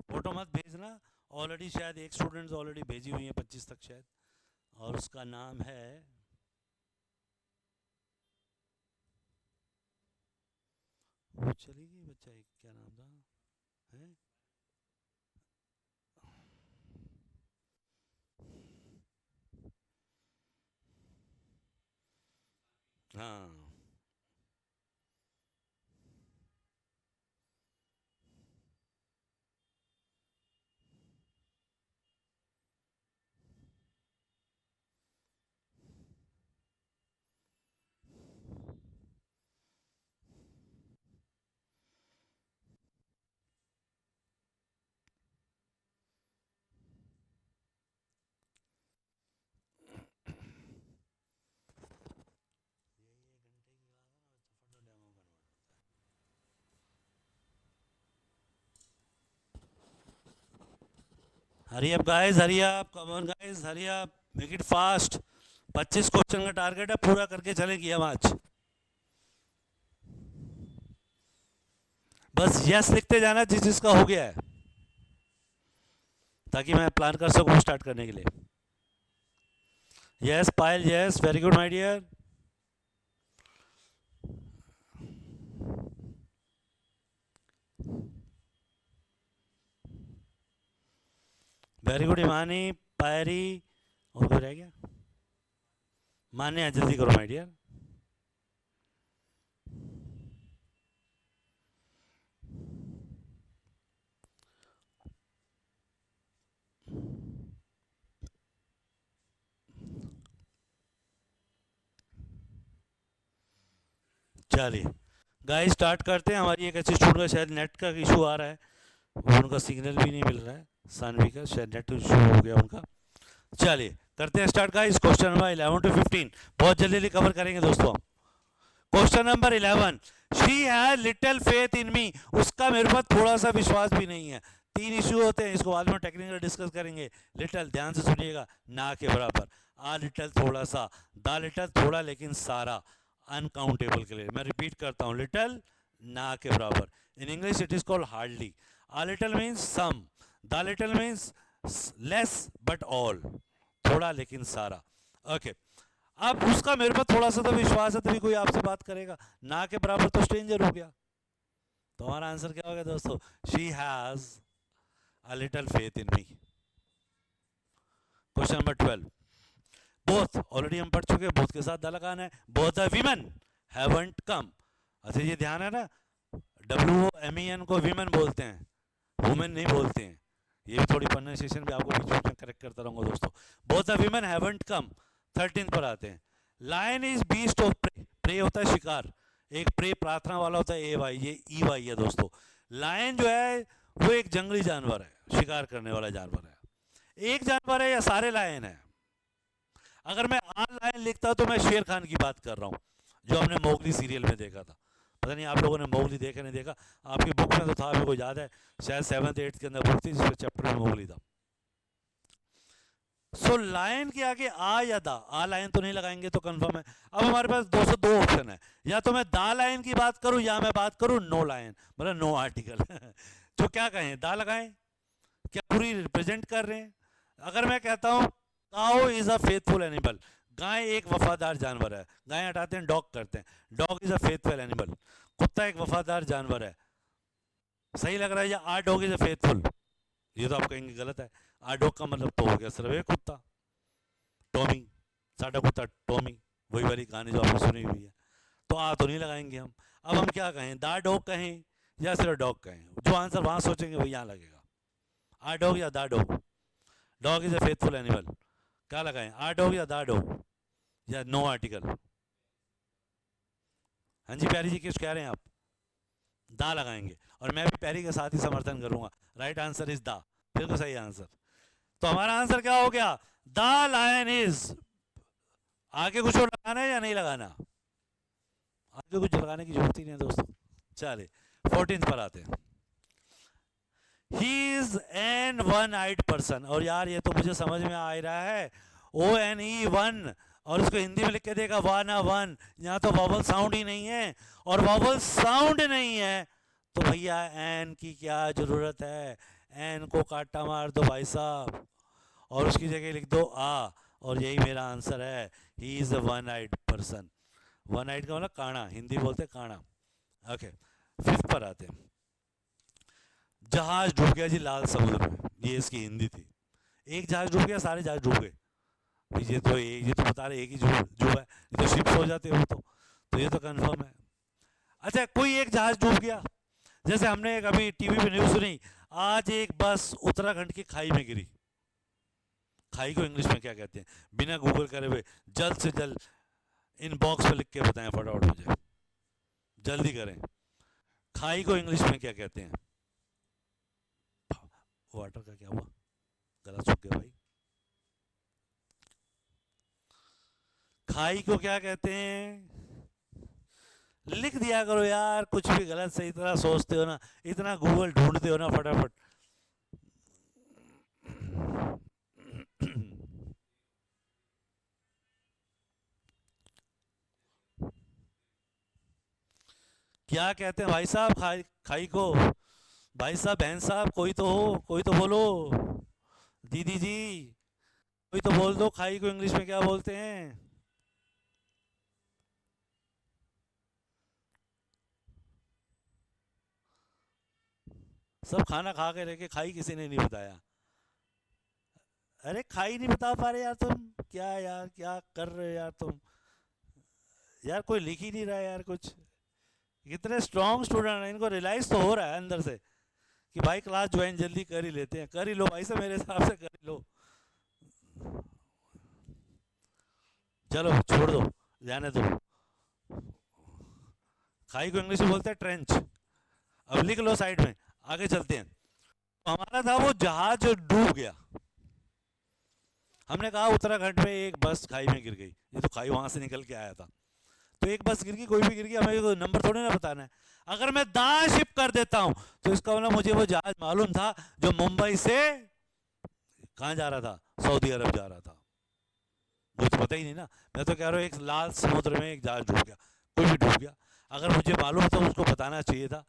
Photo मत भेजना, ऑलरेडी शायद एक स्टूडेंट्स ऑलरेडी भेजी हुई है 25 तक शायद, और उसका नाम है, वो चली गई बच्चा, एक क्या नाम था है, हाँ hurry up guys, hurry up, come on guys, hurry up, make it fast. 25 question का टारगेट है, पूरा करके चलेंगे हम आज। बस यस लिखते जाना जिस जिसका हो गया है, ताकि मैं प्लान कर सकूं स्टार्ट करने के लिए। Yes Payal, yes, very good my dear. Very good Himani, पायरी, और कोई रह गया? मान्या, जल्दी करो माय डियर। चलिए गाइस स्टार्ट करते हैं। हमारी एक अच्छी स्टूडेंट का शायद नेट का इशू आ रहा है, वो उनका सिग्नल भी नहीं मिल रहा है, सानवी का शायद नेट इशू हो गया उनका। चलिए करते हैं start guys. Question number 11 to 15 बहुत जल्दी जल्दी कवर करेंगे दोस्तों। Question number 11, she has little faith in me, उसका मेरे पर थोड़ा सा विश्वास भी नहीं है। तीन इश्यू होते हैं, इसको बाद में टेक्निकल डिस्कस करेंगे। लिटल, ध्यान से सुनिएगा, ना के बराबर, आ लिटल थोड़ा सा, द लिटल थोड़ा लेकिन सारा, अनकाउंटेबल के लिए। मैं रिपीट करता हूँ, लिटल ना के बराबर, in English it is called hardly. A little means some, the little means less but all, थोड़ा लेकिन सारा। ओके, अब उसका मेरे पर थोड़ा सा तो विश्वास है तभी कोई आपसे बात करेगा, ना के बराबर तो स्ट्रेंजर हो गया। तो हमारा आंसर क्या हो गया दोस्तों? She has a little faith in me. Question number 12, both already हम पढ़ चुके हैं, बोथ के साथ द लगाना है। बोथ द वीमेन हैवंट कम। अच्छा ये ध्यान है ना, WOMEN को वीमेन बोलते हैं, वुमेन नहीं बोलते हैं। ये भी थोड़ी प्रोनाउंसिएशन भी आपको बीच बीच में करेक्ट करता रहूंगा दोस्तों। Both the women haven't come. 13 पर आते हैं, lion is beast of prey. Prey होता है शिकार, एक प्रे प्रार्थना वाला होता है AY, ये EY है दोस्तों। लायन जो है वो एक जंगली जानवर है, शिकार करने वाला जानवर है। एक जानवर है या सारे लायन है? अगर मैं आल लायन लिखता तो मैं शेर खान की बात कर रहा हूँ, जो हमने मोगली सीरियल में देखा था। पता नहीं आप लोगों ने मोगली देखा नहीं देखा, आपकी बुक में तो था, मेरे को याद है शायद 7th 8th के अंदर बुक थी जिसमें चैप्टर में मोगली था। सो लायन के आगे आ या दा, आ लायन तो नहीं लगाएंगे तो कंफर्म है। अब हमारे पास 202 ऑप्शन है, या तो मैं दा लायन की बात करूं या मैं बात करूं नो लायन, मतलब नो आर्टिकल। तो क्या कहें, दा लगाएं? क्या पूरी रिप्रेजेंट कर रहे हैं? अगर मैं कहता हूं cow is a faithful animal, गाय एक वफादार जानवर है, गाय हटाते हैं डॉग करते हैं, dog is a faithful animal, कुत्ता एक वफादार जानवर है, सही लग रहा है? या आ डॉग इज अ फेथफुल, ये तो आप कहेंगे गलत है। आ डॉग का मतलब तो हो गया सिर्फ एक कुत्ता, टॉमी, साडा कुत्ता टॉमी, वही वाली कहानी जो आपने सुनी हुई है। तो आ तो नहीं लगाएंगे हम। अब हम क्या कहें, दा डॉग कहें या सिर्फ डॉग कहें? जो आंसर वहां सोचेंगे वही यहाँ लगेगा, आ डॉग या दा dog. Dog is a faithful animal, क्या लगाएं, आ डॉग या दा डॉग या नो आर्टिकल? हाँ जी प्यारी जी, किस कह रहे हैं आप? दा लगाएंगे, और मैं भी प्यारी के साथ ही समर्थन करूंगा। राइट आंसर इज दा, बिल्कुल सही आंसर। तो हमारा आंसर क्या हो गया? The lion is. आगे कुछ और लगाना है या नहीं लगाना? आगे कुछ लगाने की जरूरत ही नहीं है दोस्तों। चलिए 14 पर आते हैं, he is an one eyed person. और यार ये तो मुझे समझ में आ रहा है, ONE वन, और उसको हिंदी में लिख के देगा वाना वन। यहाँ तो वॉवल साउंड ही नहीं है, और वॉवल साउंड नहीं है तो भैया एन की क्या जरूरत है? एन को काटा मार दो भाई साहब, और उसकी जगह लिख दो आ, और यही मेरा आंसर है, he is a one eyed person. One eyed का मतलब काना, हिंदी बोलते काना। ओके 5th पर आते हैं, जहाज डूब गया जी लाल समुद्र में, ये इसकी हिंदी थी। एक जहाज डूब गया, सारे जहाज डूब गए? ये तो बता रहे एक ही जो है, ये तो शिप्स हो जाते हो तो ये तो कंफर्म है। अच्छा कोई एक जहाज डूब गया, जैसे हमने एक अभी टीवी पे न्यूज़ सुनी, आज एक बस उत्तराखंड की खाई में गिरी। खाई को इंग्लिश में क्या कहते हैं? बिना गूगल करे हुए जल्द से जल्द इन बॉक्स में लिख के बताएं फटाफट मुझे, जल्दी करें। खाई को इंग्लिश में क्या कहते हैं? वाटर का क्या हुआ, गला सूख गया भाई। खाई को क्या कहते हैं? लिख दिया करो यार, कुछ भी गलत सही तरह सोचते हो ना, इतना गूगल ढूंढते हो ना फटाफट। क्या कहते हैं भाई साहब खाई खाई को? भाई साहब, बहन साहब, कोई तो हो, कोई तो बोलो, दीदी जी कोई तो बोल दो, खाई को इंग्लिश में क्या बोलते हैं? सब खाना खा के रह के खाई किसी ने नहीं बताया। अरे खाई नहीं बता पा रहे यार तुम, क्या यार क्या कर रहे हो यार तुम? यार कोई लिख ही नहीं रहा है यार कुछ। कितने स्ट्रॉन्ग स्टूडेंट हैं, इनको रियलाइज तो हो रहा है अंदर से कि भाई क्लास ज्वाइन जल्दी कर ही लेते हैं। कर ही लो भाई साहब, मेरे हिसाब से कर ही लो। चलो छोड़ दो, जाने दो। खाई को इंग्लिश में बोलते हैं ट्रेंच। अब लिख लो साइड में, आगे चलते हैं। तो हमारा था वो जहाज जो डूब गया। हमने कहा उत्तराखंड में एक बस खाई में गिर गई, ये तो खाई वहां से निकल के आया था। तो एक बस गिर गई, कोई भी गिर गई, हमें कोई नंबर थोड़ी ना बताना है। अगर मैं दा शिप कर देता हूं तो इसका मतलब मुझे वो जहाज मालूम था जो मुंबई से कहाँ जा रहा था, सऊदी अरब जा रहा था। मुझे तो पता ही नहीं ना। मैं तो कह रहा हूँ एक लाल समुद्र में एक जहाज डूब गया, कोई भी डूब गया, अगर मुझे मालूम था उसको बताना चाहिए था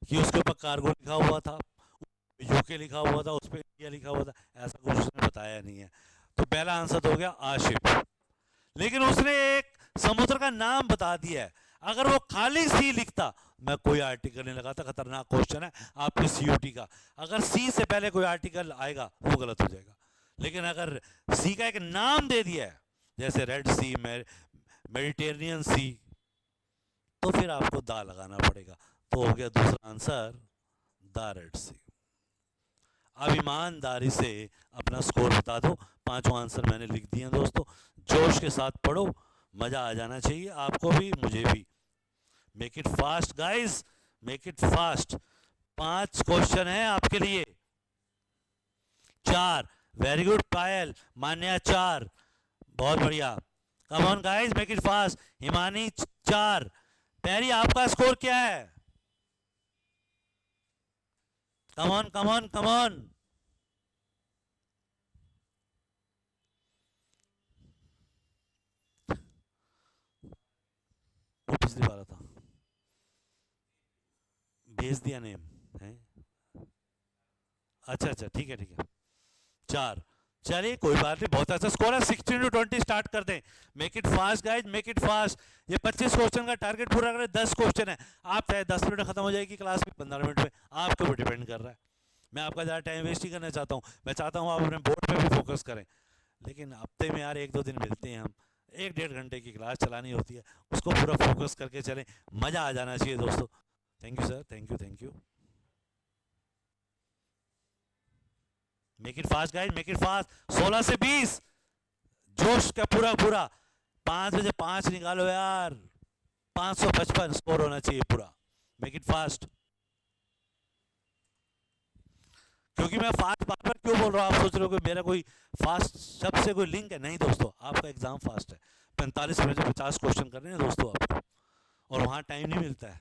कि उसके ऊपर कार्गो लिखा हुआ था, यूके लिखा हुआ था, उस पर इंडिया लिखा हुआ था। ऐसा कुछ उसने बताया नहीं है। तो पहला आंसर तो हो गया आशिप। लेकिन उसने एक समुद्र का नाम बता दिया है। अगर वो खाली सी लिखता, मैं कोई आर्टिकल नहीं लगाता। खतरनाक क्वेश्चन है आपके सीयूटी का। अगर सी से पहले कोई आर्टिकल आएगा वो गलत हो जाएगा। लेकिन अगर सी का एक नाम दे दिया है, जैसे रेड सी, मेडिटेरेनियन सी, तो फिर आपको दा लगाना पड़ेगा। तो हो गया दूसरा आंसर द रेड सी। अब ईमानदारी से अपना स्कोर बता दो। पांचों आंसर मैंने लिख दिए हैं दोस्तों। जोश के साथ पढ़ो, मज़ा आ जाना चाहिए आपको भी मुझे भी। Make it fast guys, make it fast. 5 question है आपके लिए। 4, वेरी गुड पायल, मान्या 4, बहुत बढ़िया। कम on guys, make it fast. Himani 4, पैरी आपका स्कोर क्या है? Come on come on come on. वो पिछली बार था, भेज दिया नेम है। अच्छा अच्छा, ठीक है ठीक है। 4, चलिए कोई बात नहीं, बहुत अच्छा स्कोर है। 16 to 20 स्टार्ट कर दें। Make it fast guys, make it fast. ये 25 क्वेश्चन का टारगेट पूरा करें। 10 क्वेश्चन है। आप चाहे 10 मिनट में खत्म हो जाएगी क्लास में, 15 मिनट में, आपके ऊपर डिपेंड कर रहा है। मैं आपका ज़्यादा टाइम वेस्ट नहीं करना चाहता हूँ। मैं चाहता हूँ आप अपने बोर्ड पे भी फोकस करें। लेकिन हफ्ते में यार 1-2 दिन मिलते हैं हम, 1-1.5 घंटे की क्लास चलानी होती है, उसको पूरा फोकस करके चलें। मज़ा आ जाना चाहिए दोस्तों। Thank you sir, thank you thank you. Make it fast guys, make it fast. 16 से 20, जोश का पूरा पूरा। 5 बजे 5 निकालो यार। 555 स्कोर होना चाहिए पूरा। Make it fast. क्योंकि मैं फास्ट बार बार क्यों बोल रहा हूँ, आप सोच रहे हो कि मेरा कोई फास्ट शब्द से कोई लिंक है? नहीं दोस्तों, आपका एग्जाम फास्ट है। 45 मिनट में 50 क्वेश्चन करने हैं दोस्तों आपको, और वहाँ टाइम नहीं मिलता है।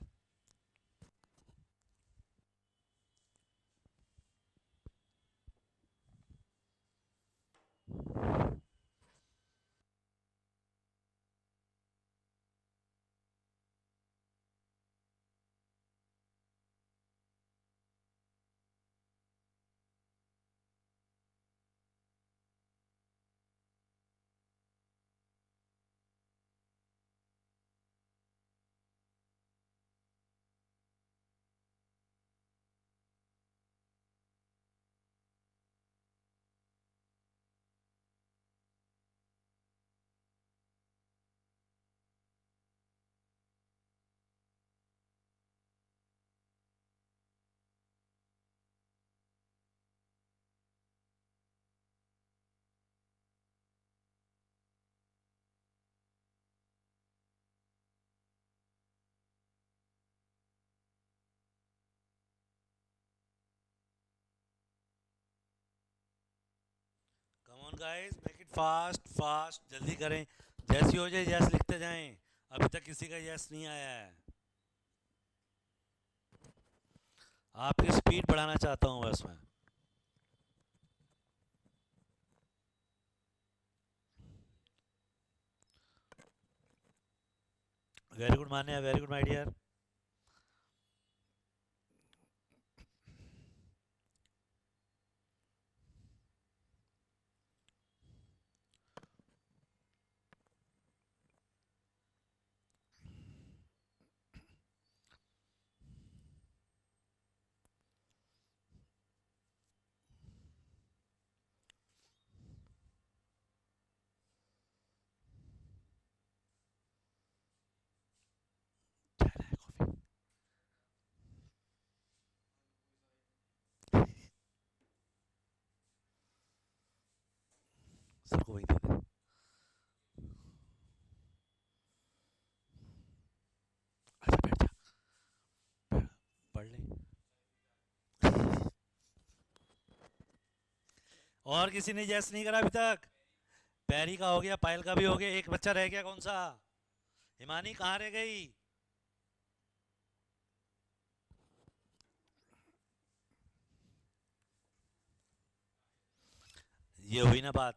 Come on guys, make it fast fast, जल्दी करें। जैसी हो जाए यस लिखते जाएं। अभी तक किसी का यस नहीं आया है। आपकी स्पीड बढ़ाना चाहता हूँ बस मैं। Very good Manya, very good my dear. Sir को वही दे दे। अच्छा बैठ जा, पढ़ ले। और किसी ने यस नहीं करा अभी तक? पैरी का हो गया, पायल का भी हो गया, एक बच्चा रह गया, कौन सा? हिमानी कहाँ रह गई? ये हुई ना बात,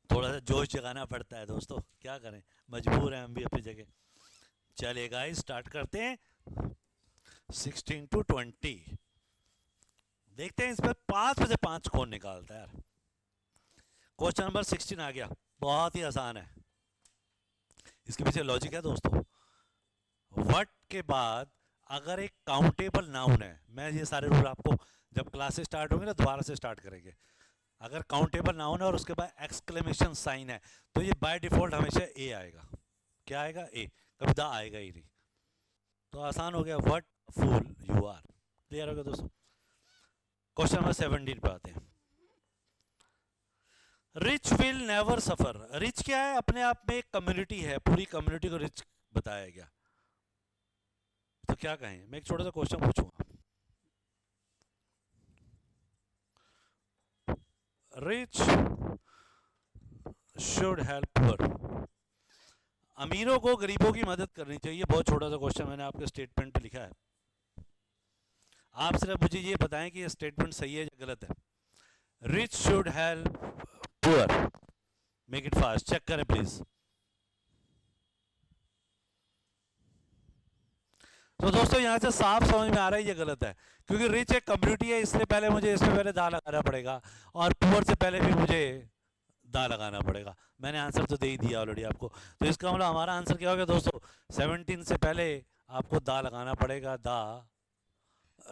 थोड़ा सा जोश जगाना पड़ता है दोस्तों, क्या करें, मजबूर हैं हम भी अपनी जगह। चलिए गाइस स्टार्ट करते हैं। 16 to 20 देखते हैं, इस पर 5 में से 5 कौन निकालता है यार। क्वेश्चन नंबर 16 आ गया, बहुत ही आसान है। इसके पीछे लॉजिक है दोस्तों। व्हाट के बाद अगर एक काउंटेबल नाउन है, मैं ये सारे रूल आपको जब क्लासेस स्टार्ट होंगे ना दोबारा से स्टार्ट करेंगे। अगर काउंटेबल नाउन है और उसके बाद एक्सक्लेमेशन साइन है तो ये बाय डिफॉल्ट हमेशा ए आएगा। क्या आएगा? ए, कभी द आएगा ही नहीं। तो आसान हो गया, what fool you are. Clear हो गया दोस्तों। क्वेश्चन नंबर 17 पे आते हैं। Rich will never suffer. Rich क्या है? अपने आप में एक कम्युनिटी है, पूरी कम्युनिटी को रिच बताया गया। तो क्या कहें? मैं एक छोटा सा क्वेश्चन पूछूंगा। Rich should help poor. अमीरों को गरीबों की मदद करनी चाहिए। बहुत छोटा सा क्वेश्चन मैंने आपके स्टेटमेंट पे लिखा है। आप सिर्फ मुझे ये बताएं कि ये स्टेटमेंट सही है या गलत है। Rich should help poor, make it fast, check करें प्लीज। तो दोस्तों यहाँ से साफ समझ में आ रहा है ये गलत है, क्योंकि रिच एक कम्युनिटी है, इसलिए पहले मुझे इसमें पहले दा लगाना पड़ेगा, और पुअर से पहले भी मुझे दा लगाना पड़ेगा। मैंने आंसर तो दे ही दिया ऑलरेडी आपको। तो इसका मतलब हमारा आंसर क्या हो गया दोस्तों? 17 से पहले आपको दा लगाना पड़ेगा, दा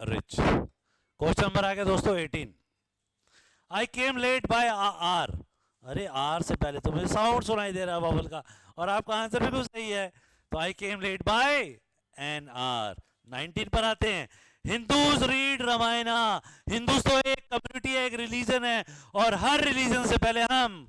रिच। क्वेश्चन नंबर आ गया दोस्तों 18। आई केम लेट बाय आर। अरे आर से पहले तो मुझे साउंड सुनाई दे रहा है बबल का, और आपका आंसर बिल्कुल सही है। तो I came late by an hour. 19 पर आते हैं। Hindus read Ramayana. हिंदूज तो एक कम्युनिटी है, एक रिलीजन है, और हर रिलीजन से पहले हम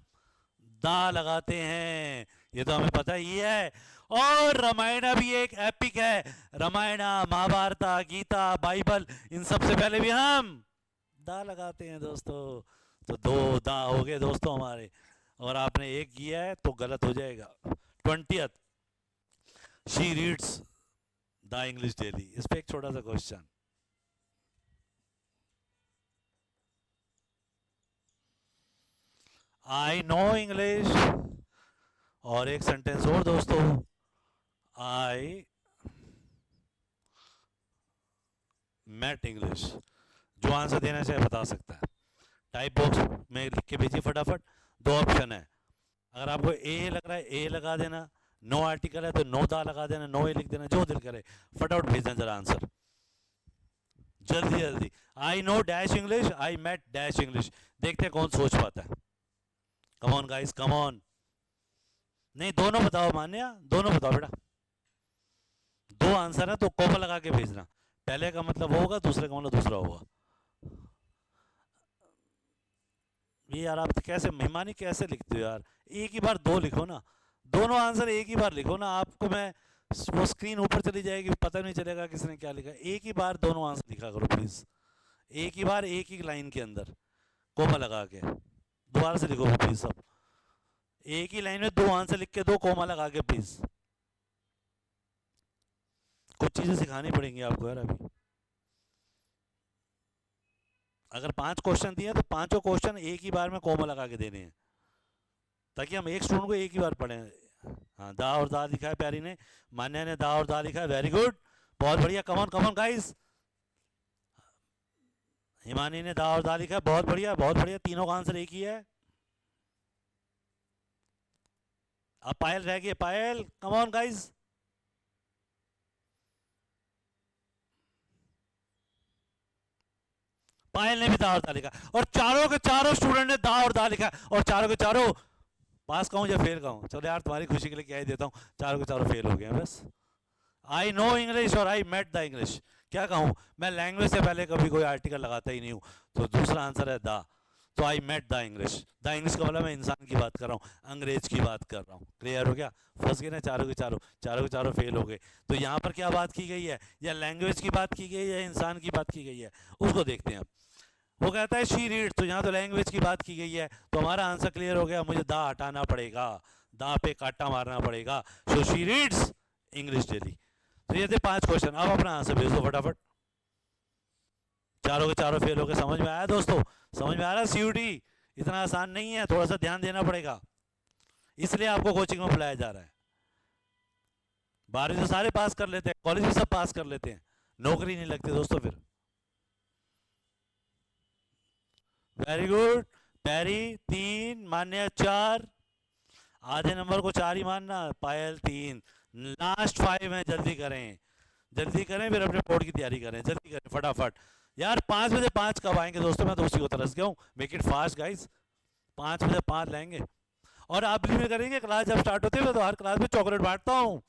दा लगाते हैं, ये तो हमें पता ही है। और रामायणा भी एक एपिक है। रामायणा, महाभारत, गीता, बाइबल, इन सब से पहले भी हम दा लगाते हैं दोस्तों। तो 2 दा हो गए दोस्तों हमारे, और आपने एक किया है तो गलत हो जाएगा। 20th, she reads the English daily. इस पे एक छोटा सा क्वेश्चन। आई नो इंग्लिश, और एक सेंटेंस और दोस्तों, आई मेट इंग्लिश। जो आंसर देना चाहे बता सकता है। टाइप बॉक्स में लिख के भेजिए फटाफट। 2 ऑप्शन है, अगर आपको ए लग रहा है ए लगा देना, नो आर्टिकल है तो नो दा लगा देना, नो ए लिख देना, जो दिल करे। फटाफट भेजना जरा आंसर, जल्दी जल्दी। I know dash English, I met dash English. देखते हैं कौन सोच पाता है। Come on guys, come on. नहीं, दोनों बताओ मान्या, दोनों बताओ बेटा। 2 आंसर है तो कोमा लगा के भेजना। पहले का मतलब वो होगा, दूसरे का मतलब दूसरा होगा। ये यार आप कैसे मेहमानी कैसे लिखते हो यार? एक ही बार 2 लिखो ना, दोनों आंसर एक ही बार लिखो ना। आपको मैं वो स्क्रीन ऊपर चली जाएगी, पता नहीं चलेगा किसने क्या लिखा। एक ही बार दोनों आंसर लिखा करो प्लीज। एक ही बार एक ही लाइन के अंदर कोमा लगा के। दोबारा से लिखो प्लीज सब। एक ही लाइन में 2 आंसर लिख के 2 कोमा लगा के प्लीज। कुछ चीजें सिखानी पड़ेंगी आपको यार अभी। अगर 5 क्वेश्चन दिए तो 5 क्वेश्चन एक ही बार में कोमा लगा के देने हैं, ताकि हम एक स्टूडेंट को एक ही बार पढ़ें। हाँ, दा और दा लिखा है प्यारी ने, मान्या ने दा और दा लिखा है, वेरी गुड, बहुत बढ़िया। Come on come on guys. हिमानी ने दा और दा लिखा है, बहुत बढ़िया बहुत बढ़िया। तीनों का आंसर एक ही है। अब पायल रह गई, पायल कमॉन गाइस। पायल ने भी दा और दा लिखा, और चारों के चारों स्टूडेंट ने दा और दा लिखा, और चारों के चारों पास कहूँ या फेल कहूँ? चलो यार तुम्हारी खुशी के लिए क्या ही देता हूँ, चारों के चारों फेल हो गए बस। आई नो इंग्लिश और आई मेट द इंग्लिश, क्या कहूँ मैं? लैंग्वेज से पहले कभी कोई आर्टिकल लगाता ही नहीं हूँ, तो दूसरा आंसर है दा। तो I met the English. The English का मतलब मैं इंसान की बात कर रहा हूँ, अंग्रेज की बात कर रहा हूँ। क्लियर हो गया? फंस गए ना चारों के चारों, चारों के चारों फेल हो गए। तो यहाँ पर क्या बात की गई है? या लैंग्वेज की बात की गई है या इंसान की बात की गई है, उसको देखते हैं अब। वो कहता है शी रीड, तो यहाँ तो लैंग्वेज की बात की गई है, तो हमारा आंसर क्लियर हो गया, मुझे दा हटाना पड़ेगा। दांव पे कांटा मारना पड़ेगा. So she reads English daily. तो ये थे 5 क्वेश्चन. अब अपना आंसर भेज दो फटाफट. चारों के चारों फेल हो गए. समझ में आया दोस्तों? समझ में आ रहा है? सीयूटी इतना आसान नहीं है, थोड़ा सा ध्यान देना पड़ेगा. इसलिए आपको कोचिंग में बुलाया जा रहा है. 12वीं तो सारे पास कर लेते हैं, कॉलेज में सब पास कर लेते हैं, नौकरी नहीं लगती दोस्तों फिर. Very good. पैरी 3, मान्या 4. आधे नंबर को 4 ही मानना. पायल 3. लास्ट 5 है. जल्दी करें, जल्दी करें, फिर अपने बोर्ड की तैयारी करें. जल्दी करें फटाफट यार. 5 बजे 5 कब आएंगे दोस्तों? मैं तो उसी को तरस गया हूँ. Make it fast guys. 5 बजे 5 लाएंगे. और आप भी में करेंगे. क्लास जब स्टार्ट होती है मैं तो हर क्लास में चॉकलेट बांटता हूँ.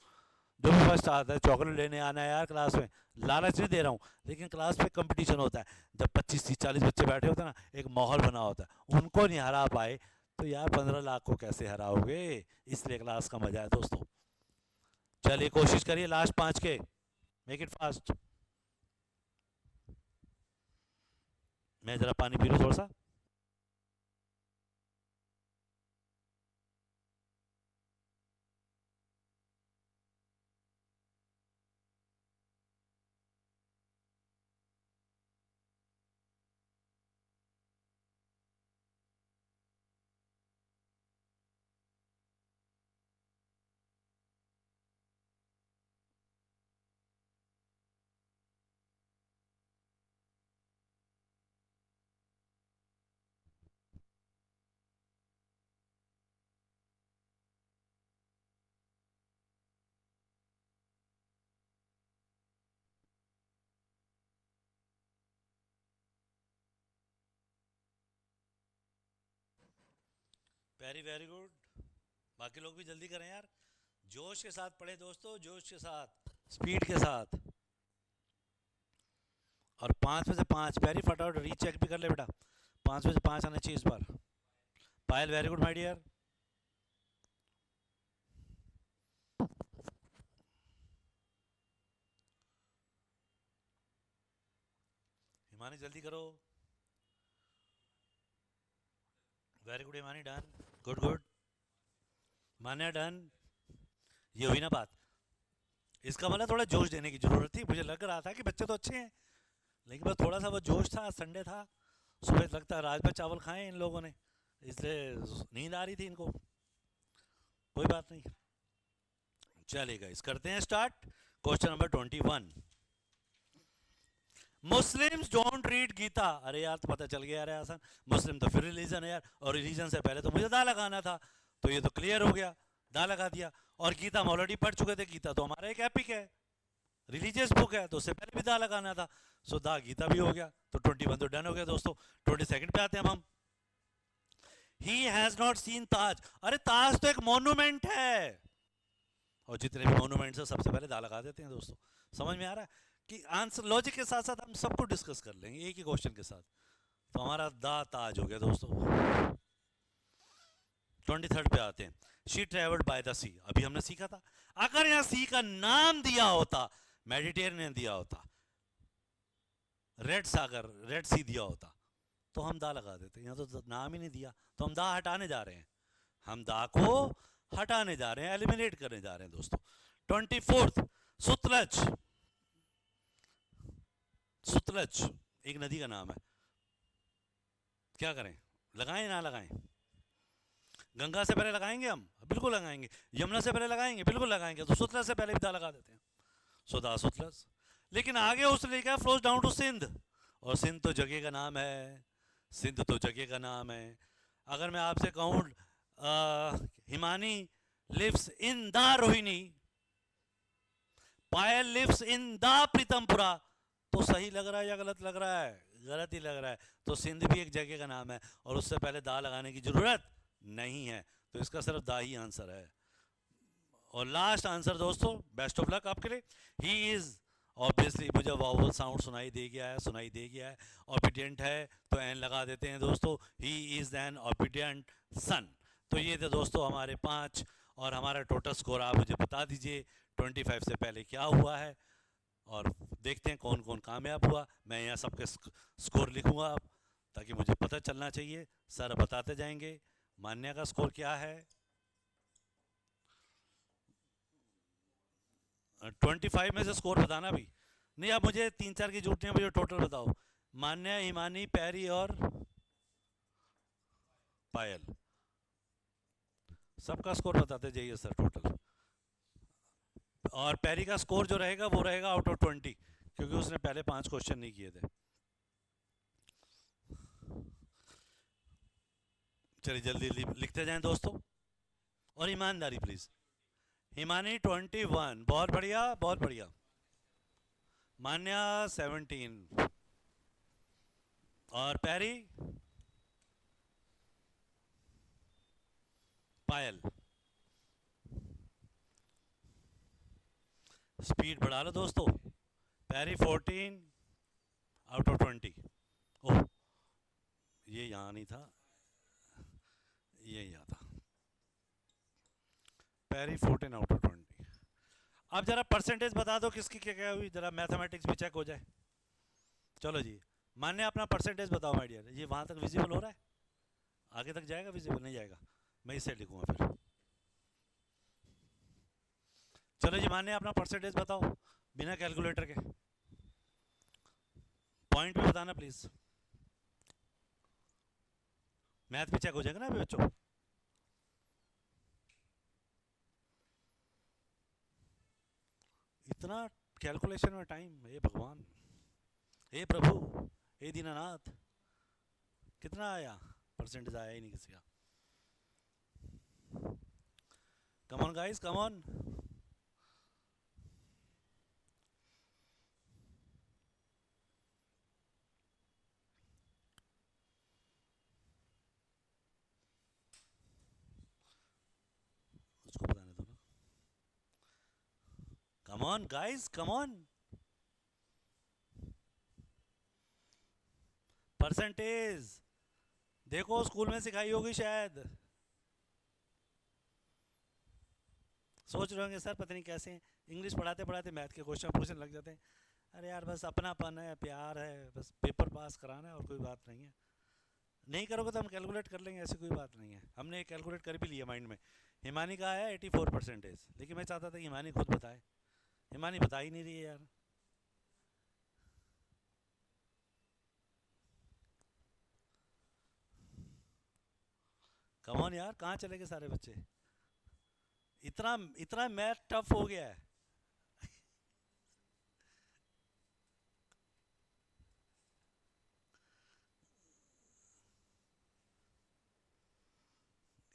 जो भी फर्स्ट आता है चॉकलेट लेने आना है यार क्लास में. लालच नहीं दे रहा हूँ, लेकिन क्लास में कंपटीशन होता है. जब 25 30 40 बच्चे बैठे होते हैं ना, एक माहौल बना होता है. उनको नहीं हरा पाए तो यार 15 लाख को कैसे हराओगे? इसलिए क्लास का मजा है दोस्तों. चलिए कोशिश करिए लास्ट 5 के. Make it fast. मैं जरा पानी पी लूँ थोड़ा सा. Very very good. बाकी लोग भी जल्दी करें यार. जोश के साथ पढ़े दोस्तों, जोश के साथ, स्पीड के साथ. और 5 में से 5 पैरी फटाफट रीचेक भी कर ले बेटा. 5 में से 5 आना चाहिए इस बार. Payal very good my dear. Himani जल्दी करो. Very good Himani. Done. Good good. Manya done. ये हुई ना बात. इसका मतलब थोड़ा जोश देने की जरूरत थी. मुझे लग रहा था कि बच्चे तो अच्छे हैं, लेकिन बस थोड़ा सा वो जोश था. संडे था, सुबह लगता है राजमा चावल खाए इन लोगों ने, इसलिए नींद आ रही थी इनको. कोई बात नहीं. चलेगा, इस करते हैं start. Question number 21. Muslims don't read Gita. अरे यार तो पता चल गया यार आसान. मुस्लिम तो फिर रिलीजन है यार, और रिलीजन से पहले तो मुझे दा लगाना था, तो ये तो क्लियर हो गया. दा लगा दिया. और गीता हम ऑलरेडी पढ़ चुके थे. गीता तो हमारा एक एपिक है, रिलीजियस बुक है, तो उससे पहले भी दा लगाना था. सो दा गीता भी हो गया. तो 21 तो डन हो गया दोस्तों. 22 पे आते हैं हम. ही हैज नॉट सीन ताज. अरे ताज तो एक मोन्यूमेंट है, और जितने भी मोन्यूमेंट्स है सबसे पहले दा लगा देते हैं दोस्तों. समझ में आ रहा है कि आंसर लॉजिक के साथ साथ हम सबको डिस्कस कर लेंगे एक ही क्वेश्चन के साथ. तो हमारा दा ताज हो गया दोस्तों. 23 पे आते हैं. शी ट्रेवल्ड बाय द सी. अभी हमने सीखा था. अगर यहां सी का नाम दिया होता, मेडिटेरियन दिया होता, रेड सागर, रेड सी दिया होता, तो हम दा लगा देते. यहाँ तो नाम ही नहीं दिया, तो हम दा हटाने जा रहे हैं. हम दा को हटाने जा रहे हैं, एलिमिनेट करने जा रहे हैं दोस्तों. 24. सुतलज. सुतलज एक नदी का नाम है. क्या करें, लगाएं ना लगाएं? गंगा से पहले लगाएंगे हम, बिल्कुल लगाएंगे. यमुना से पहले लगाएंगे, बिल्कुल लगाएंगे. तो सुतलज से पहले भी दा लगा देते हैं. सो दा सुतलज. लेकिन आगे उसने लिखा फ्लोज डाउन टू सिंध, और सिंध तो जगह का नाम है. सिंध तो जगह का नाम है. अगर मैं आपसे कहूँ Himani lives in the Rohini, Payal lives in the Pritampura, तो सही लग रहा है या गलत लग रहा है? गलत ही लग रहा है. तो सिंध भी एक जगह का नाम है, और उससे पहले दा लगाने की जरूरत नहीं है. तो इसका सिर्फ दा ही आंसर है. और लास्ट आंसर दोस्तों, बेस्ट ऑफ लक आपके लिए. ही इज, ऑब्वियसली मुझे वावल साउंड सुनाई दे गया है, सुनाई दे गया है. ऑबिडियंट है तो एन लगा देते हैं दोस्तों. ही इज एन ऑबिडियंट सन. तो ये थे दोस्तों हमारे 5. और हमारा टोटल स्कोर आप मुझे बता दीजिए 25 से पहले क्या हुआ है, और देखते हैं कौन कौन कामयाब हुआ. मैं यहाँ सबके स्कोर लिखूंगा अब, ताकि मुझे पता चलना चाहिए. सर बताते जाएंगे. मान्या का स्कोर क्या है? 25 में से स्कोर बताना भी नहीं। आप मुझे 3-4 की झूठियाँ, मुझे टोटल बताओ। मान्या, हिमानी, पैरी और पायल, सबका स्कोर बताते जाइए सर टोटल। और पैरी का स्कोर जो रहेगा वो रहेगा आउट ऑफ 20, क्योंकि उसने पहले 5 क्वेश्चन नहीं किए थे। चलिए जल्दी लिखते जाएं दोस्तों, और ईमानदारी प्लीज। हिमानी 21, बहुत बढ़िया बहुत बढ़िया। मान्या 17, और पैरी, पायल। स्पीड बढ़ा लो दोस्तों। पैरी 14 आउट ऑफ 20। ओह, ये यहाँ नहीं था, ये यहाँ था। पैरी 14 आउट ऑफ 20। अब जरा परसेंटेज बता दो किसकी क्या क्या हुई, जरा मैथमेटिक्स भी चेक हो जाए। चलो जी, मान्य अपना परसेंटेज बताओ माय डियर। ये वहाँ तक विजिबल हो रहा है? आगे तक जाएगा? विजिबल नहीं जाएगा, मैं इसे लिखूंगा फिर। चलो जी, मान्य अपना परसेंटेज बताओ बिना कैलकुलेटर के। पॉइंट भी बताना प्लीज, मैथ भी चेक हो जाएगा ना अभी बच्चों। इतना कैलकुलेशन में टाइम, हे भगवान, हे प्रभु, हे दीनानाथ। कितना आया? परसेंटेज आया ही नहीं किसी का। कम ऑन गाइस, कम ऑन। उसको बताने दो ना। कम on guys, come on. Percentage देखो, स्कूल में सिखाई होगी शायद। सोच रहे होंगे सर पता नहीं कैसे इंग्लिश पढ़ाते पढ़ाते मैथ के क्वेश्चन पूछने लग जाते हैं। अरे यार बस अपनापन है, प्यार है, बस पेपर पास कराना है और कोई बात नहीं है। नहीं करोगे तो हम कैलकुलेट कर लेंगे, ऐसी कोई बात नहीं है। हमने कैलकुलेट कर भी लिया माइंड में। हिमानी का आया 84%, लेकिन मैं चाहता था कि हिमानी खुद बताए। हिमानी बता ही नहीं रही है यार। कम ऑन यार, कहाँ चले गए सारे बच्चे? इतना इतना मैथ टफ हो गया है।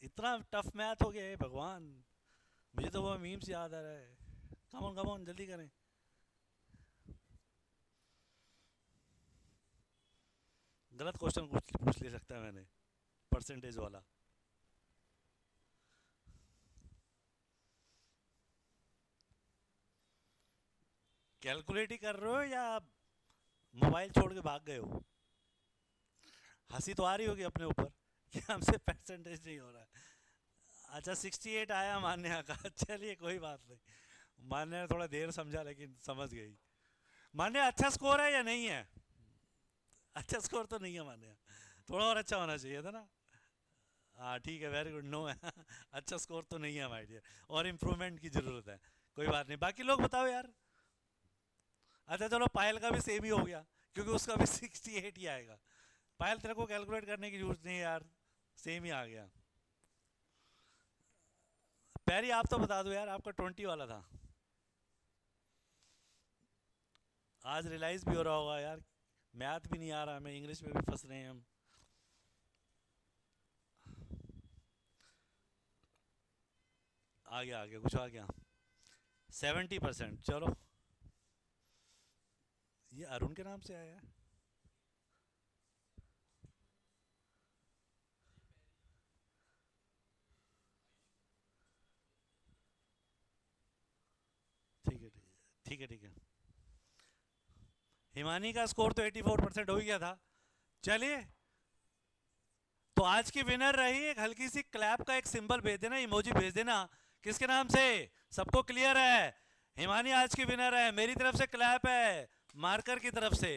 इतना टफ मैथ हो गया है भगवान, मुझे तो वो मीम्स याद आ रहा है। कम ऑन जल्दी करें। गलत क्वेश्चन पूछ ले सकता है मैंने, परसेंटेज वाला। कैलकुलेट ही कर रहे हो या मोबाइल छोड़ के भाग गए हो? हंसी तो आ रही होगी अपने ऊपर कि हमसे परसेंटेज नहीं हो रहा है। अच्छा 68 आया मान्या का, चलिए कोई बात नहीं। मान्या ने थोड़ा देर समझा लेकिन समझ गई। मान्या अच्छा स्कोर है या नहीं है? अच्छा स्कोर तो नहीं है मान्या, थोड़ा और अच्छा होना चाहिए था ना। हाँ ठीक है, वेरी गुड। नो है अच्छा स्कोर तो नहीं है माय डियर, और इम्प्रूवमेंट की ज़रूरत है। कोई बात नहीं, बाकी लोग बताओ यार। अच्छा चलो, पायल का भी सेम ही हो गया, क्योंकि उसका भी 68 ही आएगा। पायल तेरे को कैलकुलेट करने की जरूरत नहीं है यार, सेम ही आ गया। पैरी आप तो बता दो यार, आपका 20 वाला था। आज रियलाइज भी हो रहा होगा यार, मैथ भी नहीं आ रहा हमें, इंग्लिश में भी फंस रहे हैं हम। आ गया कुछ आ गया। 70%। चलो, ये अरुण के नाम से आया है। ठीक है ठीक है ठीक है। हिमानी का स्कोर तो 84% हो ही गया था। चलिए, तो आज की विनर रही, एक हल्की सी क्लैप का एक सिंबल भेज देना, इमोजी भेज देना। किसके नाम से? सबको क्लियर है? हिमानी आज की विनर है, मेरी तरफ से क्लैप है, मार्कर की तरफ से।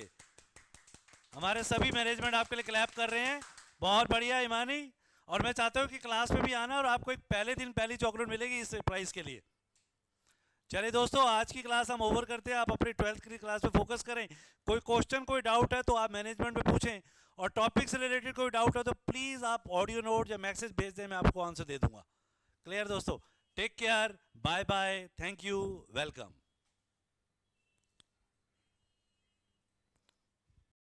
हमारे सभी मैनेजमेंट आपके लिए क्लैप कर रहे हैं। बहुत बढ़िया हिमानी, और मैं चाहता हूँ कि क्लास में भी आना और आपको एक पहले दिन पहली चॉकलेट मिलेगी इस प्राइस के लिए। चलिए दोस्तों, आज की क्लास हम ओवर करते हैं। आप अपनी 12th की क्लास पे फोकस करें। कोई क्वेश्चन, कोई डाउट है तो आप मैनेजमेंट में पूछें, और टॉपिक से रिलेटेड कोई डाउट है तो प्लीज़ आप ऑडियो नोट या मैसेज भेज दें, मैं आपको आंसर दे दूंगा। क्लियर दोस्तों? Take care, bye bye, thank you, welcome.